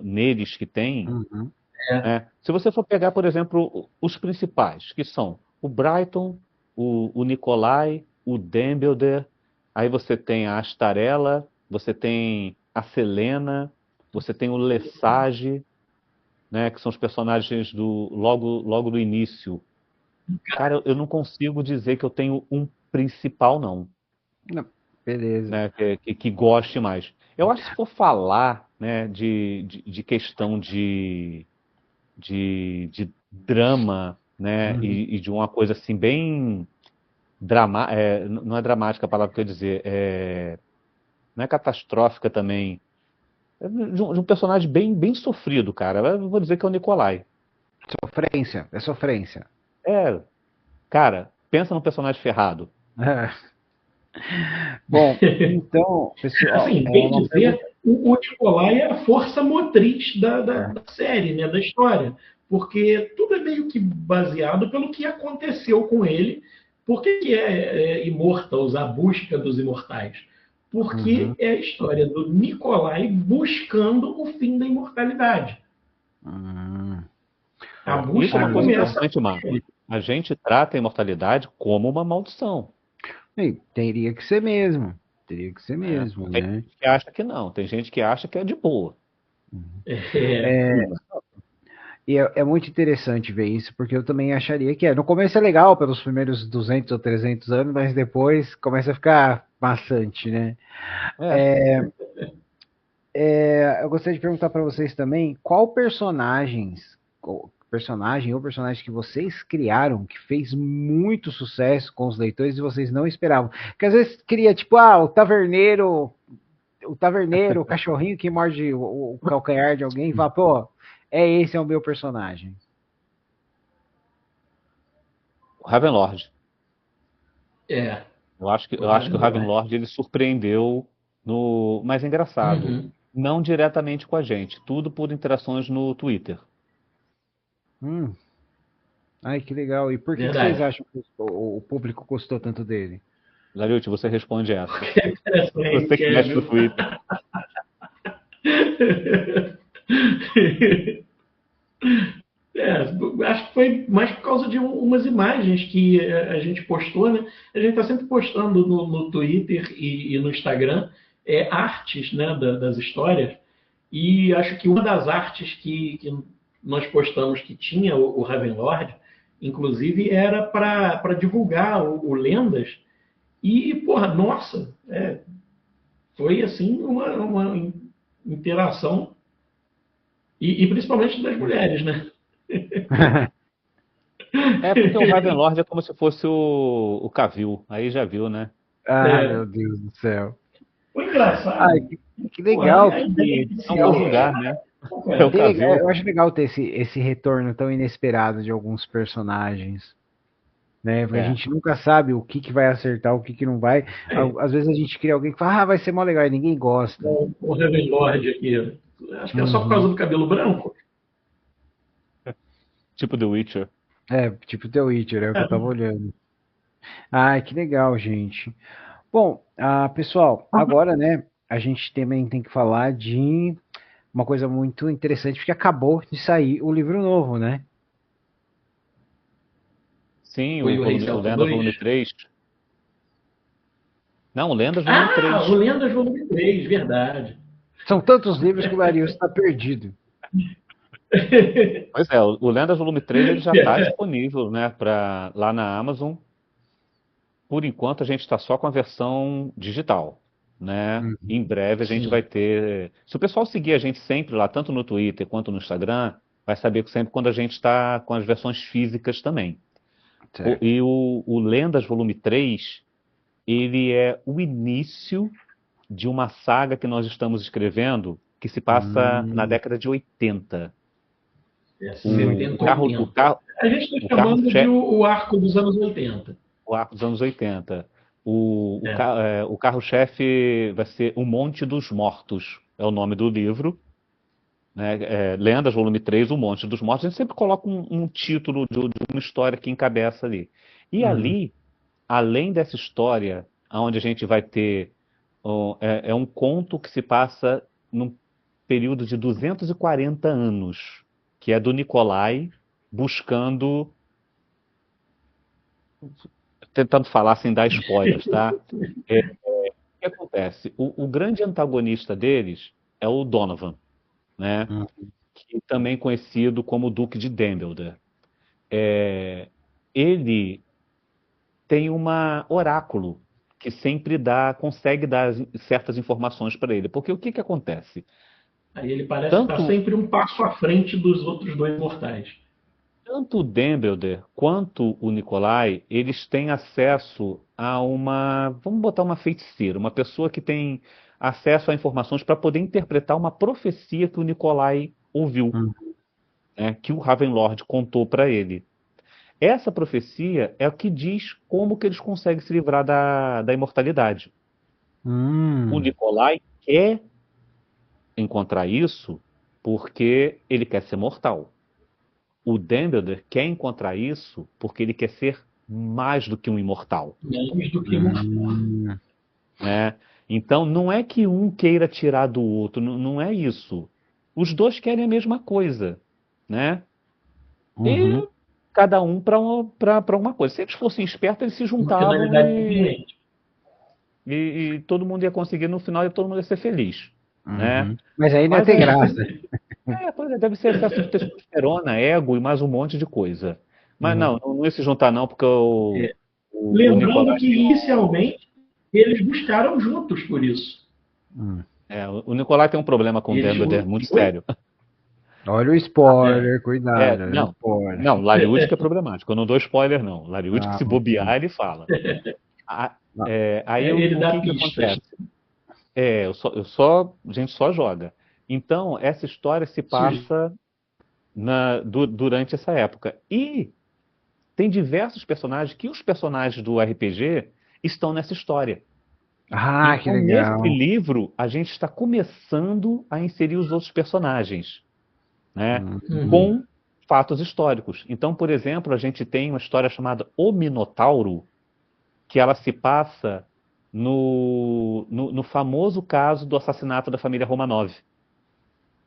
neles que tem, Uhum. É, né? Se você for pegar, por exemplo, os principais, que são o Brighton, o Nicolai, o Dumbledore, aí você tem a Astarella, você tem a Selena, você tem o Lesage, né, que são os personagens logo do início. Cara, eu não consigo dizer que eu tenho um principal, não, Não, beleza. né, que goste mais. Eu acho que se for falar, né, de questão de drama, né, Uhum. e de uma coisa assim bem não é dramática a palavra que eu ia dizer, não é catastrófica também, de um personagem bem sofrido, cara. Eu vou dizer que é o Nikolai. Sofrência, é sofrência. É, cara, pensa num personagem ferrado. Bom, então, pessoal, assim, é bem uma pergunta. dizer, o Nicolai é a força motriz da série, né, da história, porque tudo é meio que baseado pelo que aconteceu com ele. Por que é Immortals, a busca dos imortais? Uhum. Porque é a história do Nicolai buscando o fim da imortalidade. Hum. A Isso é busca uma Ah, coisa começa interessante, com Marco. ele. A gente trata a imortalidade como uma maldição, bem, teria que ser mesmo. Teria que ser né? mesmo, Tem né? gente que acha que não, tem gente que acha que é de boa. É, É, e é muito interessante ver isso, porque eu também acharia que é. No começo é legal, pelos primeiros 200 ou 300 anos, mas depois começa a ficar maçante, né? É, Eu gostaria de perguntar para vocês também, personagem ou personagem que vocês criaram que fez muito sucesso com os leitores e vocês não esperavam? Porque às vezes cria, tipo, o cachorrinho que morde o calcanhar de alguém e fala, pô, esse é o meu personagem. o Ravenlord. é. Eu acho que o Ravenlord ele surpreendeu no, mas é engraçado, Uhum, não diretamente com a gente, tudo por interações no Twitter. Hum, ai, que legal. E por que vocês verdade. acham que o público gostou tanto dele? Lariute, você responde essa. Porque é Você interessante, que mexe no viu? Twitter. É, acho que foi mais por causa de umas imagens que a gente postou, né? A gente está sempre postando no Twitter e no Instagram artes, né, das histórias. E acho que uma das artes que nós postamos que tinha o Ravenlord, inclusive, era para divulgar o Lendas. E, porra, nossa, foi assim uma interação, e principalmente das mulheres, né? É porque o Ravenlord é como se fosse o Cavill, aí já viu, né? Ah, É, meu Deus do céu. foi Ai, engraçado. que Pô, legal a ideia Não vou inicial julgar, né? É o é, Cavill. Eu acho legal ter esse retorno tão inesperado de alguns personagens, né? Porque a É. gente nunca sabe o que vai acertar, o que não vai. é, Às vezes a gente cria alguém que fala, vai ser mó legal, e ninguém gosta. o Ravenlord aqui. Acho que é só por causa Uhum. do cabelo branco. Tipo The Witcher. É, tipo The Witcher, é o que eu tava olhando. Ai, que legal, gente. Bom, pessoal, agora, né, a gente também tem que falar de uma coisa muito interessante, porque acabou de sair o livro novo, né? Sim, Foi o Rei o Celta Lendas 2. Volume 3. Não, o Lendas Volume Ah, 3. o Lendas Volume 3, verdade. São tantos livros que o Darius está perdido. Pois é, o Lendas Volume 3 ele já está disponível, né, lá na Amazon. Por enquanto a gente está só com a versão digital, né? Em Uhum. breve a gente vai Sim. ter. Se o pessoal seguir a gente sempre lá, tanto no Twitter quanto no Instagram, vai saber que sempre quando a gente está com as versões físicas também. Certo. E o Lendas Volume 3, ele é o início de uma saga que nós estamos escrevendo que se passa na Hum, década de 80. É muito O 70, bom. carro, o 80. carro, A gente está o chamando de carro-chefe, o arco dos anos 80. o arco dos anos 80. É. O carro-chefe vai ser O Monte dos Mortos, é o nome do livro, né? Lendas, volume 3, O Monte dos Mortos. A gente sempre coloca um título de uma história que encabeça ali. E Uhum. ali, além dessa história, onde a gente vai ter um conto que se passa num período de 240 anos, que é do Nicolai buscando, tentando falar sem dar spoilers, tá? O que acontece? O grande antagonista deles é o Donovan, né? Uhum. Que também conhecido como Duque de Dumbledore. Ele tem uma oráculo que sempre consegue dar certas informações para ele. Porque o que que acontece? Aí ele parece estar Tanto, sempre um passo à frente dos outros dois mortais. tanto o Dumbledore quanto o Nicolai, eles têm acesso a vamos botar uma feiticeira, uma pessoa que tem acesso a informações para poder interpretar uma profecia que o Nicolai ouviu, Uhum. né, que o Ravenlord contou para ele. Essa profecia é o que diz como que eles conseguem se livrar da imortalidade. O Hum. Nicolai quer encontrar isso porque ele quer ser mortal. O Dumbledore quer encontrar isso porque ele quer ser mais do que um imortal, Menos do que mortal. Hum. né? Então não é que um queira tirar do outro, não é isso. Os dois querem a mesma coisa, né? Uhum. E cada um para uma coisa. Se eles fossem espertos, eles se Uma juntavam finalidade diferente. e todo mundo ia conseguir no final e todo mundo ia ser feliz, né? Uhum. Mas aí não ia Mas ter aí, graça. pois é, deve ser excesso de testosterona, ego e mais um monte de coisa. Mas Uhum. não ia se juntar não, porque É. o Lembrando Nicolás que inicialmente eles buscaram juntos por isso. Hum. o Nicolás tem um problema com o Eles. Dumbledore muito Oi? sério. Olha o É. spoiler, cuidado, olha o Não, spoiler. não, Lariúdica é problemático, eu não dou spoiler não. Lariúdica, Ah, se bobear, ok. ele fala. A- Ah, Aí Ele o dá que que pistas. acontece? A gente só joga. Então, essa história se Sugi- passa durante essa época. E tem diversos personagens que os personagens do RPG estão nessa história. Ah, que Então, nesse legal. livro, a gente está começando a inserir os outros personagens, né? Uhum. Uhum. Com fatos históricos. Então, por exemplo, a gente tem uma história chamada O Minotauro, que ela se passa no famoso caso do assassinato da família Romanov.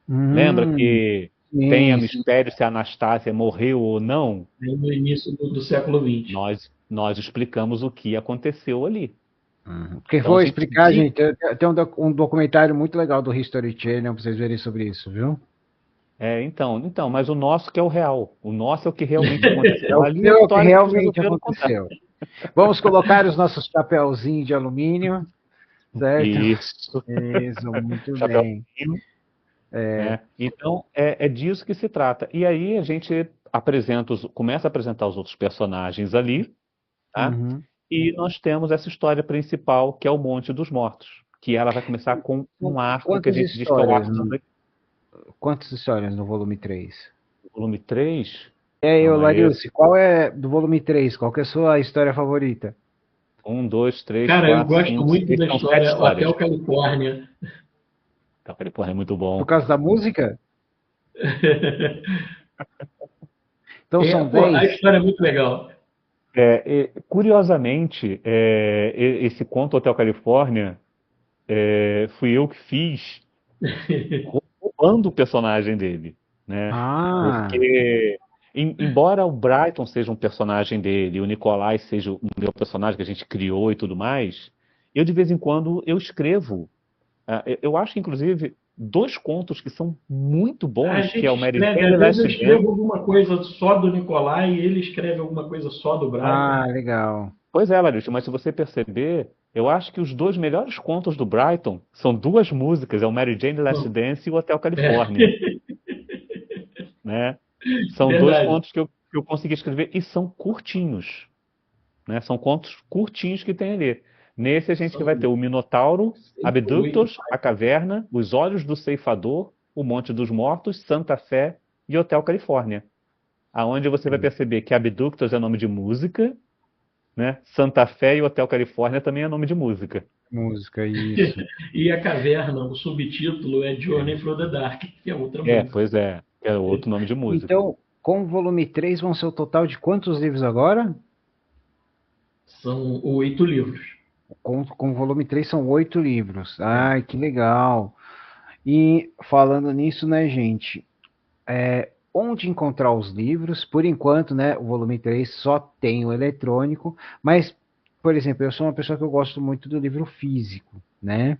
Lembra Hum, que tem a sim, sim. mistério se a Anastácia morreu ou não? Aí no início do século XX. Nós explicamos o que aconteceu ali. Quem Então a for gente explicar, gente, tem um documentário muito legal do History Channel pra vocês verem sobre isso, viu? então, mas o nosso que é o real. O nosso é o que realmente É aconteceu. o Ali é a que história que eles realmente resolveram contar. aconteceu. Vamos colocar os nossos chapéuzinhos de alumínio, certo? Isso, Isso, muito bem. chapéuzinho, né? Então é disso que se trata. E aí a gente começa a apresentar os outros personagens ali, tá? Uhum. E nós temos essa história principal, que é o Monte dos Mortos, que ela vai começar com um arco que a Quantas gente diz que é o histórias arco no, quantas histórias no volume 3? do volume 3. E aí, ô Calma aí. Larius, qual é do volume 3? Qual que é a sua história favorita? 1, 2, 3, Cara, eu 4, gosto 5, muito 6. da São 7 história histórias. Hotel Califórnia. Então, porra, é muito Por bom. causa da música? Então são Pô, a 10? história é muito legal. Curiosamente, esse conto Hotel Califórnia fui eu que fiz roubando o personagem dele, né? Ah, Porque, embora o Brighton seja um personagem dele, o Nicolai seja o meu personagem que a gente criou e tudo mais, eu de vez em quando eu escrevo. Eu acho, inclusive, dois contos que são muito A bons, que é gente o Mary escreve, Jane e às vezes eu Last Dance. escrevo alguma coisa só do Nicolai e ele escreve alguma coisa só do Brighton. legal. Pois é, Larissa, mas se você perceber, eu acho que os dois melhores contos do Brighton são duas músicas, é o Mary Jane e Last Bom, Dance e o Hotel é, California, né? São dois verdade. contos que eu consegui escrever e são curtinhos, né? São contos curtinhos que tem ali. Nesse a gente que vai ter São o Minotauro, 6 ou 8. Abductors, a Caverna, Os Olhos do Ceifador, o Monte dos Mortos, Santa Fé e Hotel Califórnia. Aonde você vai perceber que Abductors é nome de música, né? Santa Fé e Hotel Califórnia também é nome de música. Música, isso. E a caverna, o subtítulo é Journey Through the Dark, que é outra música. Pois é. É outro nome de música. Então, com o volume 3 vão ser o total de quantos livros agora? São 8 livros. Com o volume 3 são 8 livros. Ai, que legal. E falando nisso, né, gente? Onde encontrar os livros? Por enquanto, né, o volume 3 só tem o eletrônico, mas, por exemplo, eu sou uma pessoa que eu gosto muito do livro físico, né?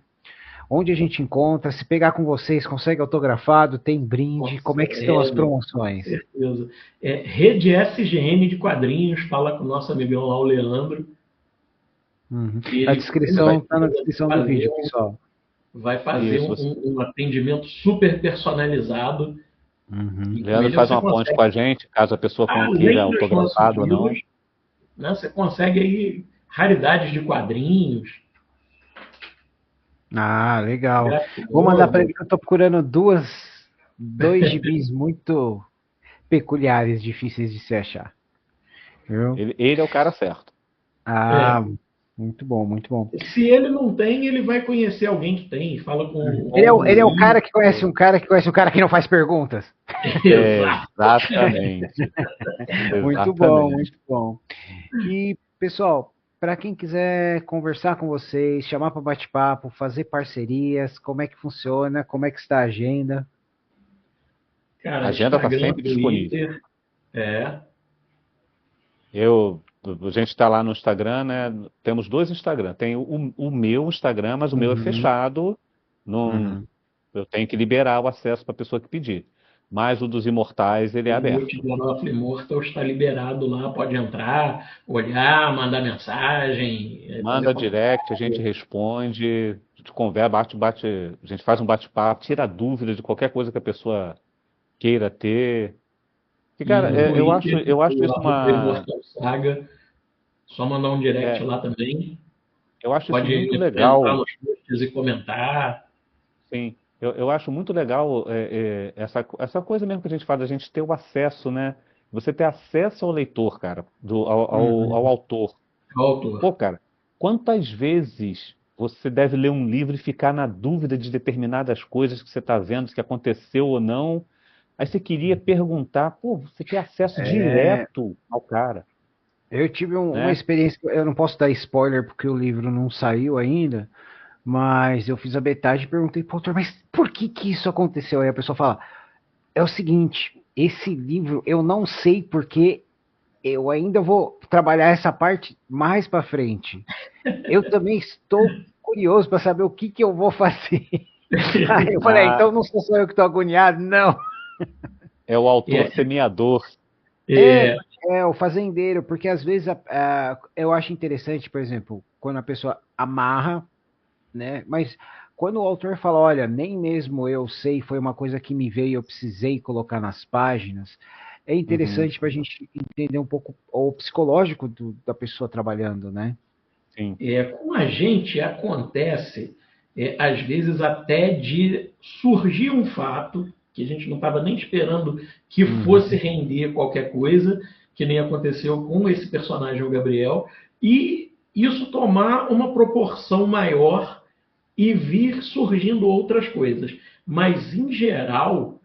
Onde a gente encontra? Se pegar com vocês, consegue autografado? Tem brinde? Como é que estão as promoções? Com certeza. Rede SGM de quadrinhos, fala com o nosso amigão lá, o Leandro. A descrição está na descrição do vídeo, pessoal. Vai fazer um atendimento super personalizado. Leandro faz uma ponte com a gente, caso a pessoa queira autografado ou não. Né, você consegue aí raridades de quadrinhos. Ah, legal. Vou mandar para ele que eu estou procurando dois gibis muito peculiares, difíceis de se achar. Viu? Ele é o cara certo. Muito bom, muito bom. Se ele não tem, ele vai conhecer alguém que tem. Fala com ele é o cara que conhece um cara que conhece um cara que não faz perguntas. Exatamente. Muito bom, muito bom. E, pessoal, para quem quiser conversar com vocês, chamar para bate-papo, fazer parcerias, como é que funciona, como é que está a agenda? Cara, a agenda está sempre disponível. A gente está lá no Instagram, né? Temos 2 Instagram. Tem o meu Instagram, mas o meu é fechado. Eu tenho que liberar o acesso para a pessoa que pedir. Mas o dos Imortais, ele é aberto. O Immortal está liberado lá, pode entrar, olhar, mandar mensagem. Manda direct, a gente responde, a gente conversa, a gente faz um bate-papo, tira dúvida de qualquer coisa que a pessoa queira ter. E, cara, eu acho isso uma... Saga, só mandar um direct lá também. Eu acho isso muito legal. Pode entrar nos posts e comentar. Sim, eu acho muito legal essa coisa mesmo que a gente faz, a gente ter o acesso, né? Você ter acesso ao leitor, cara, ao autor. Pô, cara, quantas vezes você deve ler um livro e ficar na dúvida de determinadas coisas que você está vendo, que aconteceu ou não? Aí você queria perguntar, pô, você tem acesso direto ao cara. Eu tive uma experiência, eu não posso dar spoiler porque o livro não saiu ainda, mas eu fiz a betagem e perguntei pro autor, mas por que isso aconteceu? Aí a pessoa fala, é o seguinte, esse livro eu não sei porque eu ainda vou trabalhar essa parte mais para frente. Eu também estou curioso para saber o que eu vou fazer. Aí eu falei, então não sou só eu que estou agoniado, não. É o autor semeador. O fazendeiro, porque às vezes eu acho interessante, por exemplo, quando a pessoa amarra, né? Mas quando o autor fala, olha, nem mesmo eu sei, foi uma coisa que me veio, eu precisei colocar nas páginas, é interessante para a gente entender um pouco o psicológico da pessoa trabalhando, né? Sim. Com a gente acontece, às vezes, até de surgir um fato que a gente não estava nem esperando que fosse render qualquer coisa, que nem aconteceu com esse personagem, o Gabriel, e isso tomar uma proporção maior e vir surgindo outras coisas. Mas, em geral,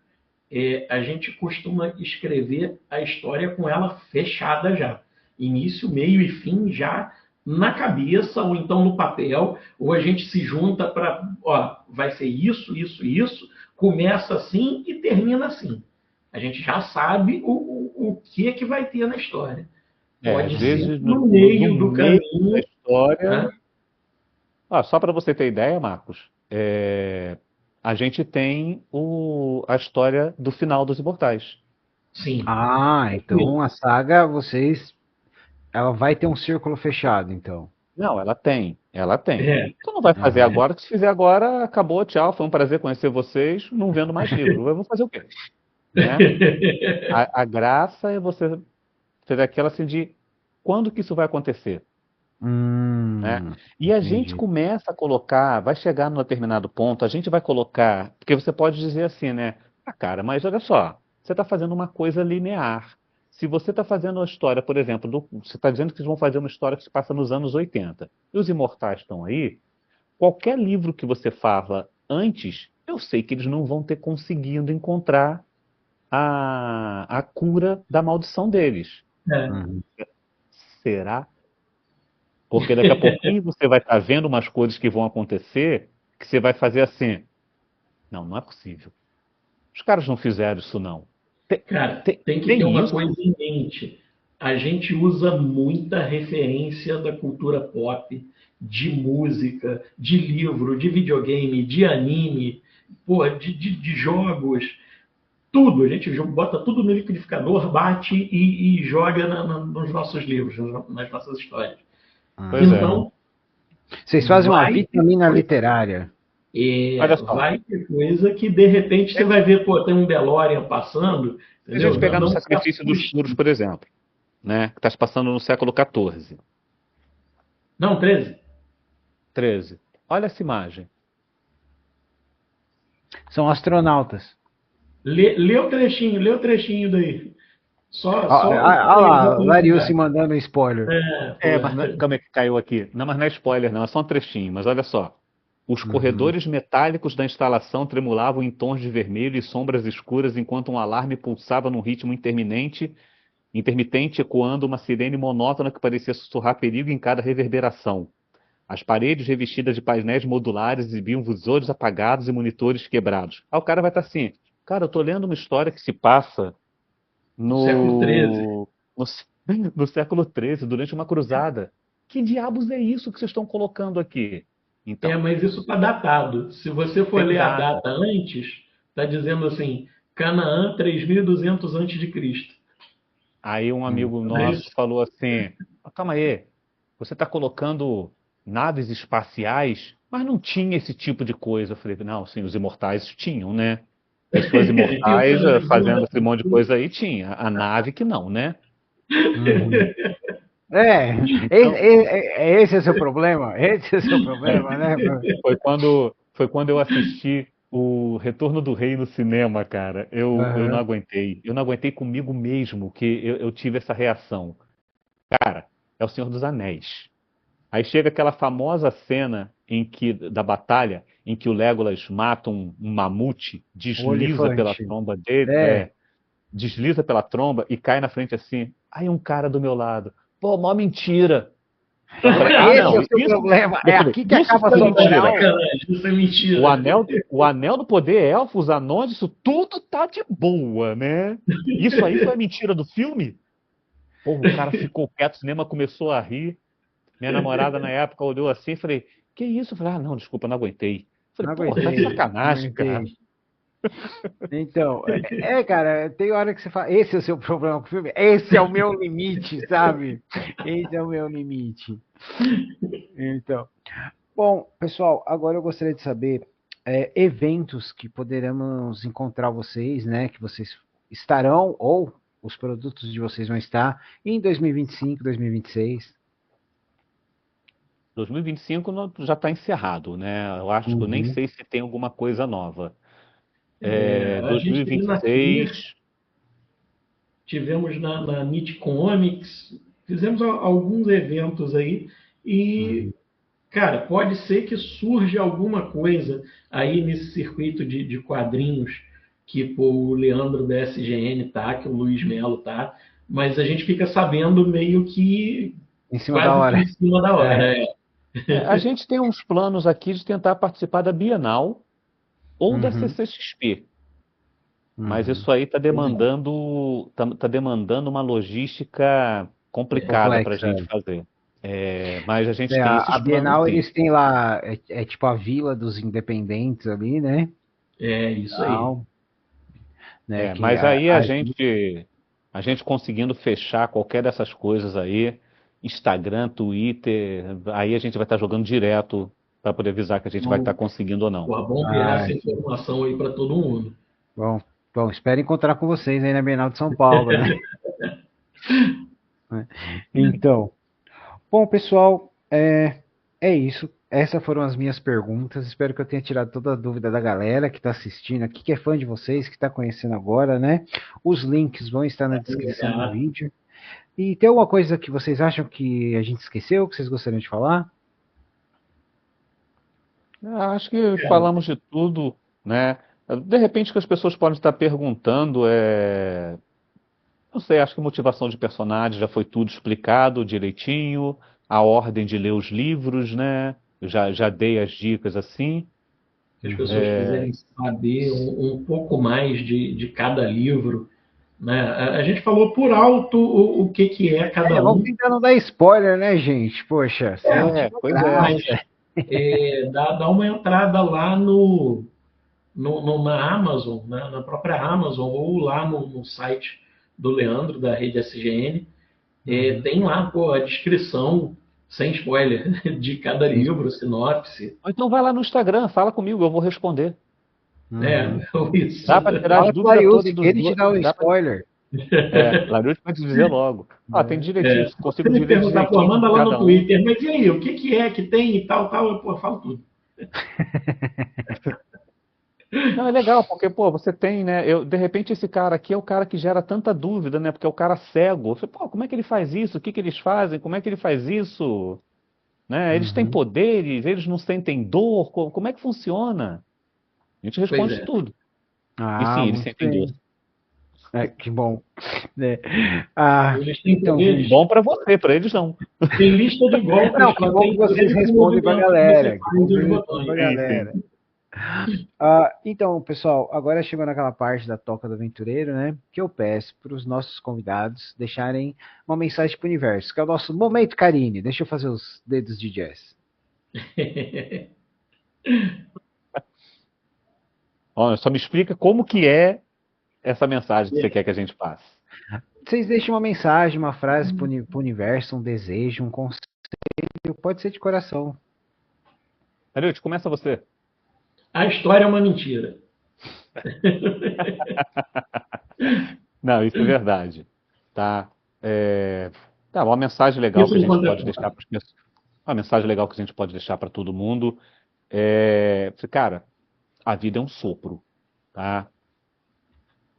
a gente costuma escrever a história com ela fechada já. Início, meio e fim já na cabeça, ou então no papel, ou a gente se junta para, vai ser isso, isso, isso, começa assim e termina assim. A gente já sabe o que vai ter na história. Pode às ser vezes no meio do caminho da história. Só para você ter ideia, Marcos, a gente tem a história do final dos Imortais. Sim. Então a saga, ela vai ter um círculo fechado, então. Não, ela tem. Então não vai fazer agora, que se fizer agora, acabou, tchau, foi um prazer conhecer vocês, não vendo mais livro. Eu vou fazer o quê? Né? A graça é você ter aquela assim de quando que isso vai acontecer? Né? E a gente começa a colocar, vai chegar num determinado ponto, a gente vai colocar, porque você pode dizer assim, né? Cara, mas olha só, você está fazendo uma coisa linear. Se você está fazendo uma história, por exemplo, você está dizendo que eles vão fazer uma história que se passa nos anos 80, e os Imortais estão aí, qualquer livro que você fala antes, eu sei que eles não vão ter conseguido encontrar a cura da maldição deles. É. Uhum. Será? Porque daqui a pouquinho você vai estar vendo umas coisas que vão acontecer que você vai fazer assim. Não, não é possível. Os caras não fizeram isso, não. Cara, tem que ter Tem uma isso? coisa em mente. A gente usa muita referência da cultura pop, de música, de livro, de videogame, de anime, pô, de jogos, tudo. A gente bota tudo no liquidificador, bate e joga nos nossos livros, nas nossas histórias. Pois é. Então, Vocês fazem uma vai ter vitamina coisa, literária. Olha só. vai ter coisa que de repente você vai ver, pô, tem um DeLorean passando, Se a gente entendeu? pegar no Não se Sacrifício dos assuste. Puros, por exemplo, né, que está se passando no século XIV, Não, 13. 13. Olha essa imagem. São astronautas. Lê o trechinho daí. Olha lá, Lariusi mandando spoiler. Mas como é que caiu aqui? Não, mas não é spoiler, não, é só um trechinho, mas olha só. Os Uhum. corredores metálicos da instalação tremulavam em tons de vermelho e sombras escuras enquanto um alarme pulsava num ritmo intermitente, ecoando uma sirene monótona que parecia sussurrar perigo em cada reverberação. As paredes revestidas de painéis modulares exibiam visores apagados e monitores quebrados. Aí o cara vai estar assim, cara, eu tô lendo uma história que se passa Século XIII. no, no século XIII, durante uma cruzada. Que diabos é isso que vocês estão colocando aqui? Então, Mas isso está datado. Se você for tem ler a data. data antes, está dizendo assim, Canaã 3200 a.C. Aí um amigo Não é nosso isso? falou assim, calma aí, você está colocando naves espaciais, mas não tinha esse tipo de coisa. Eu falei, não, sim, os imortais tinham, né? Pessoas imortais fazendo esse monte de coisa aí, tinha. A nave que não, né? Uhum. Então, Esse é o seu problema? Esse é o seu problema, né? foi quando eu assisti o Retorno do Rei no cinema, cara. Eu não Aham. aguentei. Eu não aguentei comigo mesmo que eu tive essa reação. Cara, é o Senhor dos Anéis. Aí chega aquela famosa cena da batalha em que o Legolas mata um mamute, O desliza pela olifante. tromba dele, É. desliza pela tromba e cai na frente assim. Aí um cara do meu lado, pô, mó mentira. Eu falei, Esse é não, o seu isso, problema. eu É falei, aqui que isso acaba a foi sua mentira. moral. Sacanagem, isso é mentira. O anel do poder, elfos, os anões, isso tudo tá de boa, né? Isso aí foi a mentira do filme? Pô, o cara ficou quieto, o cinema começou a rir. Minha namorada na época olhou assim e falei, que isso? Eu falei, não, desculpa, não aguentei. Eu Não falei, porra, tá de aguentei. Não sacanagem, cara. aguentei. Então, cara, tem hora que você fala, esse é o seu problema com o filme, esse é o meu limite, sabe? Esse é o meu limite. Então, bom, pessoal, agora eu gostaria de saber eventos que poderemos encontrar vocês, né? Que vocês estarão ou os produtos de vocês vão estar em 2025, 2026. 2025 já está encerrado, né? Eu acho que eu nem Uhum. sei se tem alguma coisa nova. A gente teve na CIR, 2026, tivemos na Nit Comics, fizemos alguns eventos aí e, Uhum. cara, pode ser que surja alguma coisa aí nesse circuito de quadrinhos que pô, o Leandro da SGN tá, que o Luiz Melo tá, mas a gente fica sabendo meio que Em cima da quase que hora. em cima da hora. a gente tem uns planos aqui de tentar participar da Bienal ou da Uhum. CCXP, mas Uhum. isso aí tá demandando uma logística complicada para a Complexa. gente fazer. Mas a gente tem A esses planos, Bienal, sim. eles têm lá, tipo a vila dos independentes ali, né? É isso aí. Tal, né? Que Mas aí a gente conseguindo fechar qualquer dessas coisas aí, Instagram, Twitter, aí a gente vai estar jogando direto para poder avisar que a gente vai estar Vamos, conseguindo ou não. pô, bombear ah, essa informação aí para todo mundo. bom, bom, espero encontrar com vocês aí na Bienal de São Paulo, né? Então, bom, pessoal, é isso. Essas foram as minhas perguntas. Espero que eu tenha tirado toda a dúvida da galera que está assistindo aqui, que é fã de vocês, que está conhecendo agora, né? Os links vão estar na descrição do vídeo. E tem alguma coisa que vocês acham que a gente esqueceu, que vocês gostariam de falar? Acho que falamos de tudo, né? De repente, o que as pessoas podem estar perguntando não sei, acho que motivação de personagem já foi tudo explicado direitinho, a ordem de ler os livros, né? Eu já dei as dicas assim. Se as pessoas quiserem saber um pouco mais de cada livro, né? A gente falou por alto o que é cada Vamos um, tentar não dar spoiler, né, gente? Poxa, se a gente Pois lembrar, é. mas dá uma entrada lá na Amazon, né? Na própria Amazon, ou lá no site do Leandro, da rede SGN, tem lá pô, a descrição, sem spoiler, de cada livro, sinopse. Ou então vai lá no Instagram, fala comigo, eu vou responder. Uhum. Isso. Dá para tirar as Fala com o dúvidas Larius, todas que dos ele te dois. dá o spoiler. Larios pode dizer logo. Tem direitinho, Se consigo me dizer perguntar, pô, direitinho manda de lá no cada um. Twitter, mas e aí, o que é que tem e tal, eu pô, falo tudo. Não, é legal, porque, pô, você tem, né? De repente, esse cara aqui é o cara que gera tanta dúvida, né? Porque é o cara cego. Você, pô, como é que ele faz isso? O que que eles fazem? Como é que ele faz isso? Né? Eles têm Uhum. poderes, eles não sentem dor. Como é que funciona? A gente Pois responde é. tudo. E Ah, sim, eles muito sentem dor. bem. Que bom. É. Ah, Eles têm então, poderes, gente. Bom pra você, pra eles não. tem lista de golpes, Não, que ela bom que tem vocês poder com o respondem pra movimento que você galera. Que bom faz que e os vocês respondem botões. pra Sim, sim. galera. Então, pessoal, agora chegou naquela parte da Toca do Aventureiro, né? Que eu peço para os nossos convidados deixarem uma mensagem para o universo, que é o nosso momento, Karine. Deixa eu fazer os dedos de jazz. Ó, só me explica como que é essa mensagem que você quer que a gente passe. Vocês deixem uma mensagem, uma frase para o universo, um desejo, um conselho, pode ser de coração. Ariute, começa você. A história é uma mentira. Não, isso é verdade. Tá? Uma mensagem legal Isso que a gente enquanto pode é deixar para as pessoas. Uma mensagem legal que a gente pode deixar para todo mundo cara, a vida é um sopro, tá?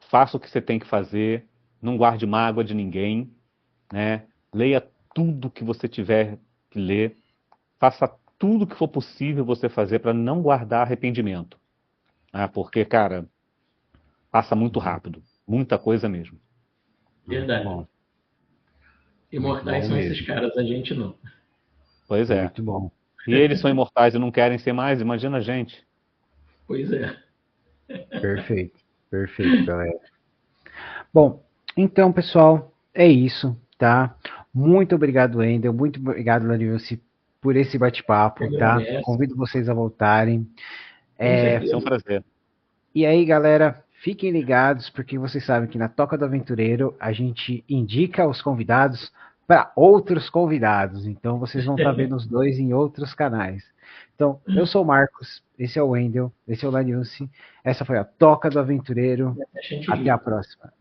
Faça o que você tem que fazer, não guarde mágoa de ninguém, né? Leia tudo que você tiver que ler, faça tudo que for possível você fazer para não guardar arrependimento, né? Porque, cara, passa muito rápido, muita coisa mesmo. Muito verdade. bom, muito Imortais bom são esses mesmo. caras, a gente não. Pois é. Muito bom. E eles são imortais e não querem ser mais, imagina a gente. Pois é. Perfeito, perfeito, galera. Bom, então, pessoal, é isso, tá? Muito obrigado, Wendel. Muito obrigado, Lariusi, por esse Eu bate-papo, tá? agradeço, Convido vocês a voltarem. com Vai ser um certeza. prazer. E aí, galera, fiquem ligados, porque vocês sabem que na Toca do Aventureiro a gente indica os convidados para outros convidados. Então, vocês vão estar vendo os dois em outros canais. Então, eu sou o Marcos, esse é o Wendel, esse é o Lariusi. Essa foi a Toca do Aventureiro. A gente Até a liga. próxima.